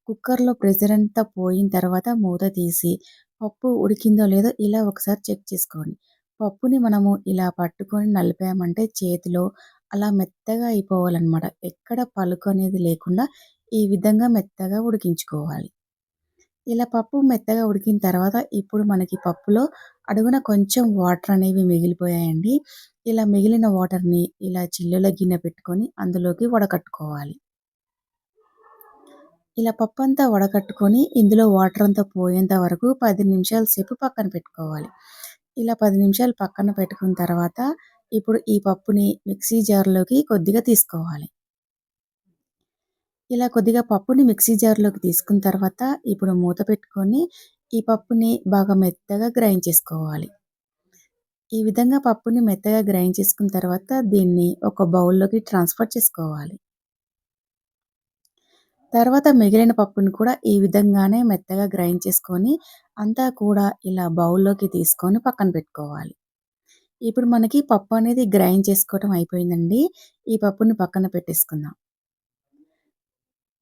కుక్కర్‌లో ప్రెషర్ అంతా పోయిన తర్వాత మూత తీసి పప్పు ఉడికిందో లేదో ఇలా ఒకసారి చెక్ చేసుకోండి. పప్పుని మనము ఇలా పట్టుకొని నలిపామంటే చేతిలో అలా మెత్తగా అయిపోవాలనమాట. ఎక్కడ పలుకు అనేది లేకుండా ఈ విధంగా మెత్తగా ఉడికించుకోవాలి. ఇలా పప్పు మెత్తగా ఉడికిన తర్వాత ఇప్పుడు మనకి పప్పులో అడుగున కొంచెం వాటర్ అనేవి మిగిలిపోయాయండి. ఇలా మిగిలిన వాటర్‌ని ఇలా చిల్లుల గిన్నె పెట్టుకొని అందులోకి వడకట్టుకోవాలి. ఇలా పప్పంతా వడకట్టుకొని ఇందులో వాటర్ అంతా పోయేంత వరకు 10 నిమిషాల సేపు పక్కన పెట్టుకోవాలి. ఇలా 10 నిమిషాలు పక్కన పెట్టుకున్న తర్వాత ఇప్పుడు ఈ పప్పుని మిక్సీ జార్‌లోకి కొద్దిగా తీసుకోవాలి. ఇలా కొద్దిగా పప్పుని మిక్సీ జార్‌లోకి తీసుకున్న తర్వాత ఇప్పుడు మూత పెట్టుకొని ఈ పప్పుని బాగా మెత్తగా గ్రైండ్ చేసుకోవాలి. ఈ విధంగా పప్పుని మెత్తగా గ్రైండ్ చేసుకున్న తర్వాత దీన్ని ఒక బౌల్‌లోకి ట్రాన్స్‌ఫర్ చేసుకోవాలి. తర్వాత మిగిలిన పప్పుని కూడా ఈ విధంగానే మెత్తగా గ్రైండ్ చేసుకొని అంతా కూడా ఇలా బౌల్‌లోకి తీసుకొని పక్కన పెట్టుకోవాలి. ఇప్పుడు మనకి పప్పు అనేది గ్రైండ్ చేసుకోవటం అయిపోయిందండి. ఈ పప్పుని పక్కన పెట్టేసుకుందాం.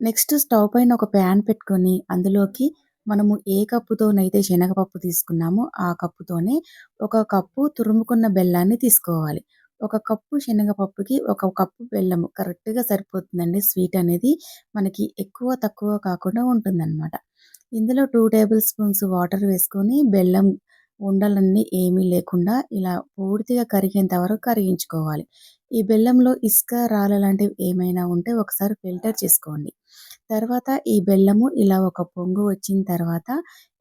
నెక్స్ట్ స్టవ్ పైన ఒక ప్యాన్ పెట్టుకొని అందులోకి మనము ఏ కప్పుతోనైతే శనగపప్పు తీసుకున్నామో ఆ కప్పుతోనే ఒక కప్పు తురుముకున్న బెల్లాన్ని తీసుకోవాలి. ఒక కప్పు శనగపప్పుకి ఒక కప్పు బెల్లము కరెక్ట్‌గా సరిపోతుందండి స్వీట్ అనేది. మనకి ఎక్కువ, తక్కువ కాకుండా ఉంటుందనమాట. ఇందులో 2 టేబుల్ స్పూన్స్ వాటర్ వేసుకొని బెల్లం ఉండలన్నీ ఏమీ లేకుండా ఇలా పూర్తిగా కరిగేంత వరకు కరిగించుకోవాలి. ఈ బెల్లంలో ఇసుక, రాళ్ళ లాంటివి ఏమైనా ఉంటే ఒకసారి ఫిల్టర్ చేసుకోండి. తర్వాత ఈ బెల్లము ఇలా ఒక పొంగు వచ్చిన తర్వాత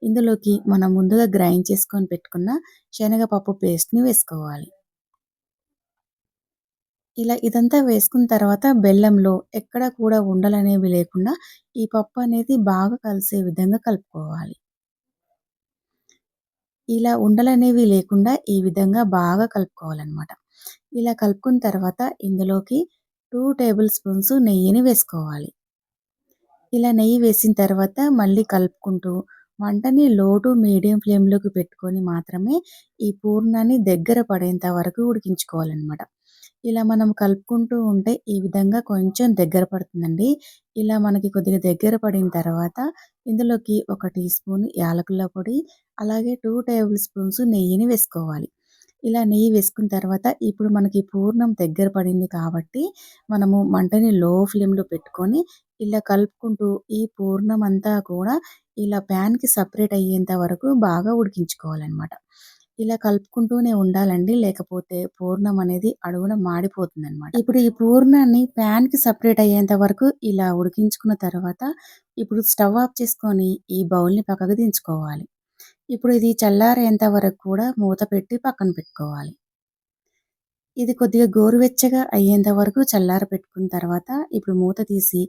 ఇందులోకి మనం ముందుగా గ్రైండ్ చేసుకొని పెట్టుకున్న శనగపప్పు పేస్ట్‌ని వేసుకోవాలి. ఇలా ఇదంతా వేసుకున్న తర్వాత బెల్లంలో ఎక్కడ కూడా ఉండలనేవి లేకుండా ఈ పప్పు అనేది బాగా కలిసే విధంగా కలుపుకోవాలి. ఇలా ఉండలనేవి లేకుండా ఈ విధంగా బాగా కలుపుకోవాలనమాట. ఇలా కలుపుకున్న తర్వాత ఇందులోకి 2 టేబుల్ స్పూన్స్ నెయ్యిని వేసుకోవాలి. ఇలా నెయ్యి వేసిన తర్వాత మళ్ళీ కలుపుకుంటూ మంటని లో టు మీడియం ఫ్లేమ్‌లోకి పెట్టుకొని మాత్రమే ఈ పూర్ణాన్ని దగ్గర పడేంత వరకు ఉడికించుకోవాలనమాట. ఇలా మనం కలుపుకుంటూ ఉంటే ఈ విధంగా కొంచెం దగ్గర పడుతుందండి. ఇలా మనకి కొద్దిగా దగ్గర పడిన తర్వాత ఇందులోకి ఒక టీ స్పూన్ యాలకుల పొడి, అలాగే 2 టేబుల్ స్పూన్స్ నెయ్యిని వేసుకోవాలి. ఇలా నెయ్యి వేసుకున్న తర్వాత ఇప్పుడు మనకి పూర్ణం దగ్గర పడింది కాబట్టి మనము మంటని లో ఫ్లేమ్‌లో పెట్టుకొని ఇలా కలుపుకుంటూ ఈ పూర్ణం అంతా కూడా ఇలా ప్యాన్‌కి సెపరేట్ అయ్యేంత వరకు బాగా ఉడికించుకోవాలనమాట. ఇలా కలుపుకుంటూనే ఉండాలండి. లేకపోతే పూర్ణం అనేది అడుగున మాడిపోతుందనమాట. ఇప్పుడు ఈ పూర్ణాన్ని ప్యాన్‌కి సెపరేట్ అయ్యేంత వరకు ఇలా ఉడికించుకున్న తర్వాత ఇప్పుడు స్టవ్ ఆఫ్ చేసుకొని ఈ బౌల్‌ని పక్కకు దించుకోవాలి. ఇప్పుడు ఇది చల్లారేంత వరకు కూడా మూత పెట్టి పక్కన పెట్టుకోవాలి. ఇది కొద్దిగా గోరువెచ్చగా అయ్యేంత వరకు చల్లారబెట్టుకున్న తర్వాత ఇప్పుడు మూత తీసి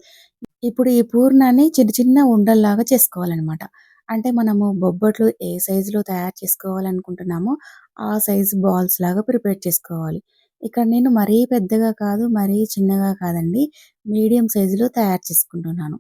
ఇప్పుడు ఈ పూర్ణాన్ని చిన్న చిన్న ఉండల్లాగా చేసుకోవాలనమాట. అంటే మనము బొబ్బట్లు ఏ సైజులో తయారు చేసుకోవాలనుకుంటున్నామో, ఆ సైజు బాల్స్ లాగా ప్రిపేర్ చేసుకోవాలి. ఇక్కడ నేను మరీ పెద్దగా కాదు, మరీ చిన్నగా కాదండి. మీడియం సైజులో తయారు చేసుకుంటున్నాను.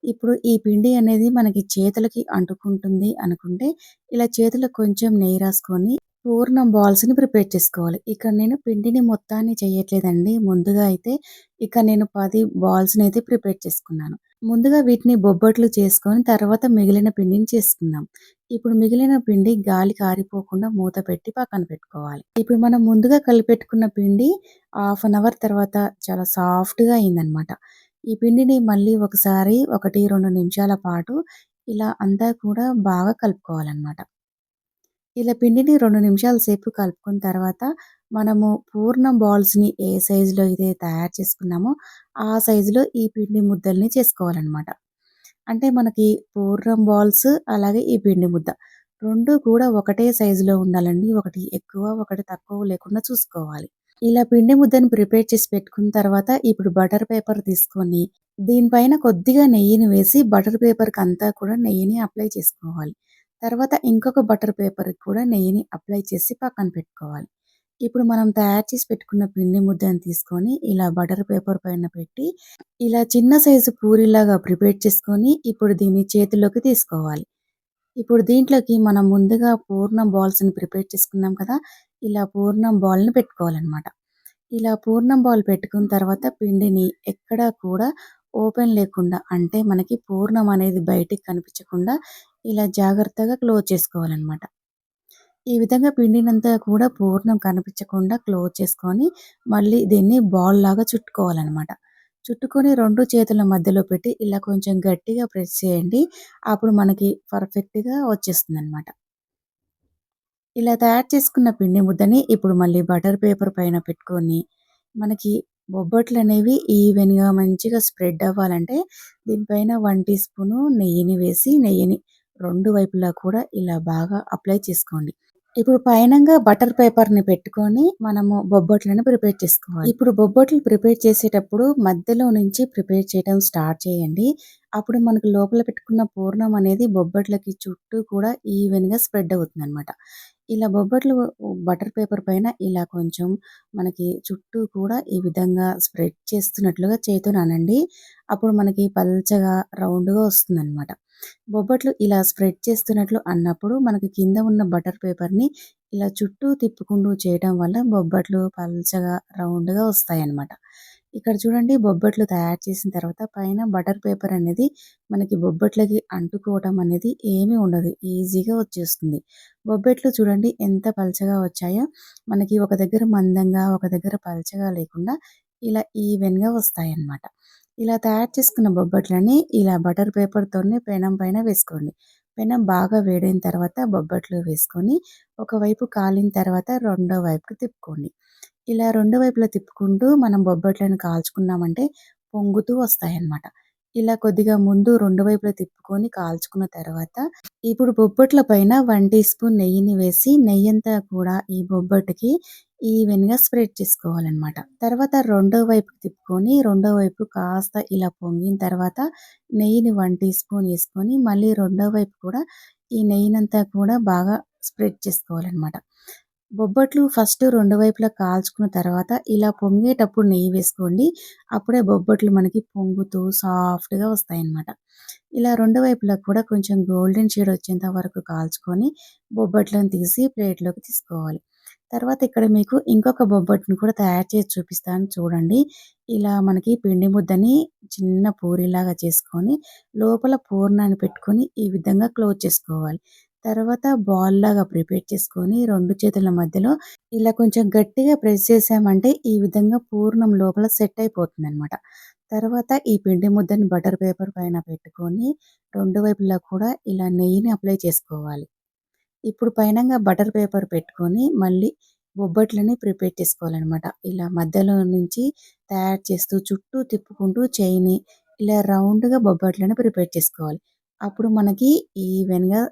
ఇప్పుడు ఈ పిండి అనేది మనకి చేతులకి అంటుకుంటుంది అనుకుంటే, ఇలా చేతులకు కొంచెం నెయ్యి రాసుకొని పూర్ణం బాల్స్‌ని ప్రిపేర్ చేసుకోవాలి. ఇక్కడ నేను పిండిని మొత్తాన్ని చేయట్లేదండి. ముందుగా అయితే ఇక నేను 10 బాల్స్‌నైతే ప్రిపేర్ చేసుకున్నాను. ముందుగా వీటిని బొబ్బట్లు చేసుకొని తర్వాత మిగిలిన పిండిని చేసుకుందాం. ఇప్పుడు మిగిలిన పిండి గాలికి ఆరిపోకుండా మూత పెట్టి పక్కన పెట్టుకోవాలి. ఇప్పుడు మనం ముందుగా కలిపెట్టుకున్న పిండి హాఫ్ అన్ అవర్ తర్వాత చాలా సాఫ్ట్‌గా అయిందనమాట. ఈ పిండిని మళ్ళీ ఒకసారి 1, 2 నిమిషాల పాటు ఇలా అంతా కూడా బాగా కలుపుకోవాలనమాట. ఇలా పిండిని 2 నిమిషాల సేపు కలుపుకున్న తర్వాత మనము పూర్ణం బాల్స్‌ని ఏ సైజులో అయితే తయారు చేసుకున్నామో, ఆ సైజులో ఈ పిండి ముద్దల్ని చేసుకోవాలనమాట. అంటే మనకి పూర్ణం బాల్స్, అలాగే ఈ పిండి ముద్ద 2 కూడా ఒకటే సైజులో ఉండాలండి. ఒకటి ఎక్కువ, ఒకటి తక్కువ లేకుండా చూసుకోవాలి. ఇలా పిండి ముద్దను ప్రిపేర్ చేసి పెట్టుకున్న తర్వాత ఇప్పుడు బటర్ పేపర్ తీసుకొని, దీనిపైన కొద్దిగా నెయ్యిని వేసి బటర్ పేపర్‌కంతా కూడా నెయ్యిని అప్లై చేసుకోవాలి. తర్వాత ఇంకొక బటర్ పేపర్‌కి కూడా నెయ్యిని అప్లై చేసి పక్కన పెట్టుకోవాలి. ఇప్పుడు మనం తయారు చేసి పెట్టుకున్న పిండి ముద్దను తీసుకొని ఇలా బటర్ పేపర్ పైన పెట్టి, ఇలా చిన్న సైజు పూరిలాగా ప్రిపేర్ చేసుకొని, ఇప్పుడు దీన్ని చేతిలోకి తీసుకోవాలి. ఇప్పుడు దీంట్లోకి మనం ముందుగా పూర్ణం బాల్స్‌ని ప్రిపేర్ చేసుకున్నాం కదా! ఇలా పూర్ణం బాల్‌ని పెట్టుకోవాలనమాట. ఇలా పూర్ణం బాల్ పెట్టుకున్న తర్వాత పిండిని ఎక్కడా కూడా ఓపెన్ లేకుండా, అంటే మనకి పూర్ణం అనేది బయటికి కనిపించకుండా ఇలా జాగ్రత్తగా క్లోజ్ చేసుకోవాలనమాట. ఈ విధంగా పిండినంతా కూడా పూర్ణం కనిపించకుండా క్లోజ్ చేసుకొని, మళ్ళీ దీన్ని బాల్ లాగా చుట్టుకోవాలనమాట. చుట్టుకొని 2 చేతుల మధ్యలో పెట్టి ఇలా కొంచెం గట్టిగా ప్రెస్ చేయండి. అప్పుడు మనకి పర్ఫెక్ట్‌గా వచ్చేస్తుందనమాట. ఇలా తయారు చేసుకున్న పిండి ముద్దని ఇప్పుడు మళ్ళీ బటర్ పేపర్ పైన పెట్టుకొని, మనకి బొబ్బట్లనేవి ఈవెన్‌గా మంచిగా స్ప్రెడ్ అవ్వాలంటే, దీనిపైన 1 టీ స్పూను నెయ్యిని వేసి, నెయ్యిని 2 వైపులా కూడా ఇలా బాగా అప్లై చేసుకోండి. ఇప్పుడు పైనంగా బటర్ పేపర్‌ని పెట్టుకొని, మనము బొబ్బట్లను ప్రిపేర్ చేసుకోవాలి. ఇప్పుడు బొబ్బట్లు ప్రిపేర్ చేసేటప్పుడు మధ్యలో నుంచి ప్రిపేర్ చేయడం స్టార్ట్ చేయండి. అప్పుడు మనకు లోపల పెట్టుకున్న పూర్ణం అనేది బొబ్బట్లకి చుట్టూ కూడా ఈవెన్‌గా స్ప్రెడ్ అవుతుందనమాట. ఇలా బొబ్బట్లు బటర్ పేపర్ పైన ఇలా కొంచెం మనకి చుట్టూ కూడా ఈ విధంగా స్ప్రెడ్ చేస్తున్నట్లుగా చేత్తోని అనండి. అప్పుడు మనకి పల్చగా, రౌండ్‌గా వస్తుందనమాట. బొబ్బట్లు ఇలా స్ప్రెడ్ చేస్తున్నట్లు అన్నప్పుడు మనకి కింద ఉన్న బటర్ పేపర్‌ని ఇలా చుట్టూ తిప్పుకుంటూ చేయడం వల్ల బొబ్బట్లు పల్చగా, రౌండ్‌గా వస్తాయన్నమాట. ఇక్కడ చూడండి, బొబ్బట్లు తయారు చేసిన తర్వాత పైన బటర్ పేపర్ అనేది మనకి బొబ్బట్లకి అంటుకోవటం అనేది ఏమీ ఉండదు. ఈజీగా వచ్చేస్తుంది. బొబ్బట్లు చూడండి ఎంత పల్చగా వచ్చాయో. మనకి ఒక దగ్గర మందంగా, ఒక దగ్గర పల్చగా లేకుండా ఇలా ఈవెన్‌గా వస్తాయన్నమాట. ఇలా తయారు చేసుకున్న బొబ్బట్లని ఇలా బటర్ పేపర్‌తోని పెనం పైన వేసుకోండి. పెనం బాగా వేడైన తర్వాత బొబ్బట్లు వేసుకొని, ఒకవైపు కాలిన తర్వాత రెండో వైపుకి తిప్పుకోండి. ఇలా రెండు వైపులా తిప్పుకుంటూ మనం బొబ్బట్లను కాల్చుకున్నామంటే పొంగుతూ వస్తాయన్నమాట. ఇలా కొద్దిగా ముందు రెండు వైపులా తిప్పుకొని కాల్చుకున్న తర్వాత, ఇప్పుడు బొబ్బట్ల పైన 1 టీ స్పూన్ నెయ్యిని వేసి, నెయ్యంతా కూడా ఈ బొబ్బట్టుకి ఈవెన్‌గా స్ప్రెడ్ చేసుకోవాలన్నమాట. తర్వాత రెండో వైపుకి తిప్పుకొని, రెండో వైపు కాస్త ఇలా పొంగిన తర్వాత నెయ్యిని 1 టీ స్పూన్ ఏసుకొని, మళ్ళీ రెండో వైపు కూడా ఈ నెయ్యినంతా కూడా బాగా స్ప్రెడ్ చేసుకోవాలన్నమాట. బొబ్బట్లు ఫస్ట్ రెండు వైపులా కాల్చుకున్న తర్వాత ఇలా పొంగేటప్పుడు నెయ్యి వేసుకోండి. అప్పుడే బొబ్బట్లు మనకి పొంగుతూ సాఫ్ట్‌గా వస్తాయన్నమాట. ఇలా రెండు వైపులా కూడా కొంచెం గోల్డెన్ షేడ్ వచ్చేంత వరకు కాల్చుకొని బొబ్బట్లను తీసి ప్లేట్‌లోకి తీసుకోవాలి. తర్వాత ఇక్కడ మీకు ఇంకొక బొబ్బట్టుని కూడా తయారు చేసి చూపిస్తాను చూడండి. ఇలా మనకి పిండి ముద్దని చిన్న పూరిలాగా చేసుకొని, లోపల పూర్ణాన్ని పెట్టుకొని ఈ విధంగా క్లోజ్ చేసుకోవాలి. తర్వాత బాల్‌లాగా ప్రిపేర్ చేసుకొని 2 చేతుల మధ్యలో ఇలా కొంచెం గట్టిగా ప్రెస్ చేశామంటే ఈ విధంగా పూర్ణం లోపల సెట్ అయిపోతుందనమాట. తర్వాత ఈ పిండి ముద్దని బటర్ పేపర్ పైన పెట్టుకొని, రెండు వైపులా కూడా ఇలా నెయ్యిని అప్లై చేసుకోవాలి. ఇప్పుడు పైనంగా బటర్ పేపర్ పెట్టుకొని, మళ్ళీ బొబ్బట్లని ప్రిపేర్ చేసుకోవాలనమాట. ఇలా మధ్యలో నుంచి తయారు చేస్తూ, చుట్టూ తిప్పుకుంటూ చేయిని ఇలా రౌండ్‌గా బొబ్బట్లను ప్రిపేర్ చేసుకోవాలి. అప్పుడు మనకి ఈవెన్‌గా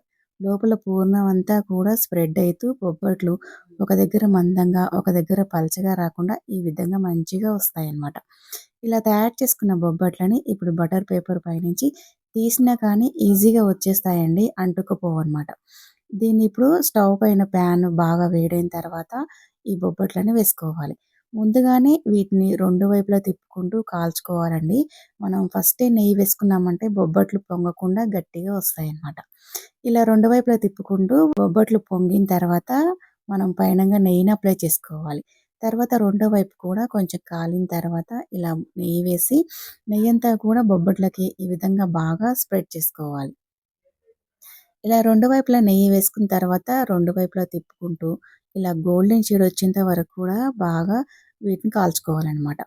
లోపల పూర్ణం అంతా కూడా స్ప్రెడ్ అయితూ బొబ్బట్లు ఒక దగ్గర మందంగా, ఒక దగ్గర పలచగా రాకుండా ఈ విధంగా మంచిగా వస్తాయన్నమాట. ఇలా తయారు చేసుకున్న బొబ్బట్లని ఇప్పుడు బటర్ పేపర్ పైనుంచి తీసినా కానీ ఈజీగా వచ్చేస్తాయండి. అంటుకుపోవన్నమాట. దీన్ని ఇప్పుడు స్టవ్ పైన ప్యాన్ బాగా వేడైన తర్వాత ఈ బొబ్బట్లని వేసుకోవాలి. ముందుగానే వీటిని 2 వైపులా తిప్పుకుంటూ కాల్చుకోవాలండి. మనం ఫస్టే నెయ్యి వేసుకున్నామంటే బొబ్బట్లు పొంగకుండా గట్టిగా వస్తాయన్నమాట. ఇలా 2 వైపులా తిప్పుకుంటూ బొబ్బట్లు పొంగిన తర్వాత మనం పైనంగా నెయ్యిని అప్లై చేసుకోవాలి. తర్వాత రెండో వైపు కూడా కొంచెం కాలిన తర్వాత ఇలా నెయ్యి వేసి నెయ్యంతా కూడా బొబ్బట్లకి ఈ విధంగా బాగా స్ప్రెడ్ చేసుకోవాలి. ఇలా 2 వైపులా నెయ్యి వేసుకున్న తర్వాత 2 వైపులా తిప్పుకుంటూ ఇలా గోల్డెన్ షేడ్ వచ్చేంత వరకు కూడా బాగా వీటిని కాల్చుకోవాలనమాట.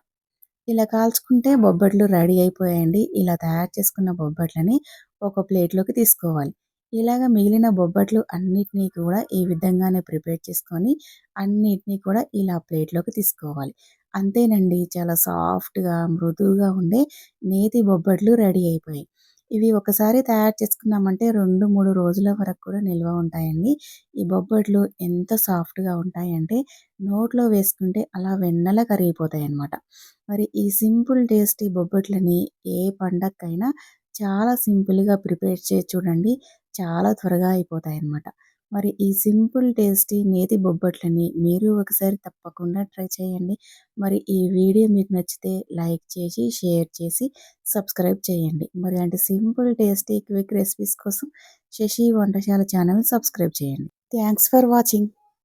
ఇలా కాల్చుకుంటే బొబ్బట్లు రెడీ అయిపోయాయండి. ఇలా తయారు చేసుకున్న బొబ్బట్లని ఒక ప్లేట్‌లోకి తీసుకోవాలి. ఇలాగ మిగిలిన బొబ్బట్లు అన్నిటిని కూడా ఈ విధంగానే ప్రిపేర్ చేసుకొని అన్నిటిని కూడా ఇలా ప్లేట్‌లోకి తీసుకోవాలి. అంతేనండి. చాలా సాఫ్ట్‌గా, మృదువుగా ఉండే నేతి బొబ్బట్లు రెడీ అయిపోయాయి. ఇవి ఒకసారి తయారు చేసుకున్నామంటే 2, 3 రోజుల వరకు కూడా నిల్వ ఉంటాయండి. ఈ బొబ్బట్లు ఎంత సాఫ్ట్‌గా ఉంటాయంటే నోట్లో వేసుకుంటే అలా వెన్నలా కరిగిపోతాయన్నమాట. మరి ఈ సింపుల్ టేస్టీ బొబ్బట్లని ఏ పండక్కైనా చాలా సింపుల్‌గా ప్రిపేర్ చేసి చూడండి. చాలా త్వరగా అయిపోతాయన్నమాట. మరి ఈ సింపుల్ టేస్టీ నేతి బొబ్బట్లని మీరు ఒకసారి తప్పకుండా ట్రై చేయండి. మరి ఈ వీడియో మీకు నచ్చితే లైక్ చేసి, షేర్ చేసి, సబ్స్క్రైబ్ చేయండి. మరి ఇలాంటి సింపుల్ టేస్టీ క్విక్ రెసిపీస్ కోసం శశి వంటశాల ఛానల్ సబ్స్క్రైబ్ చేయండి. Thanks for watching.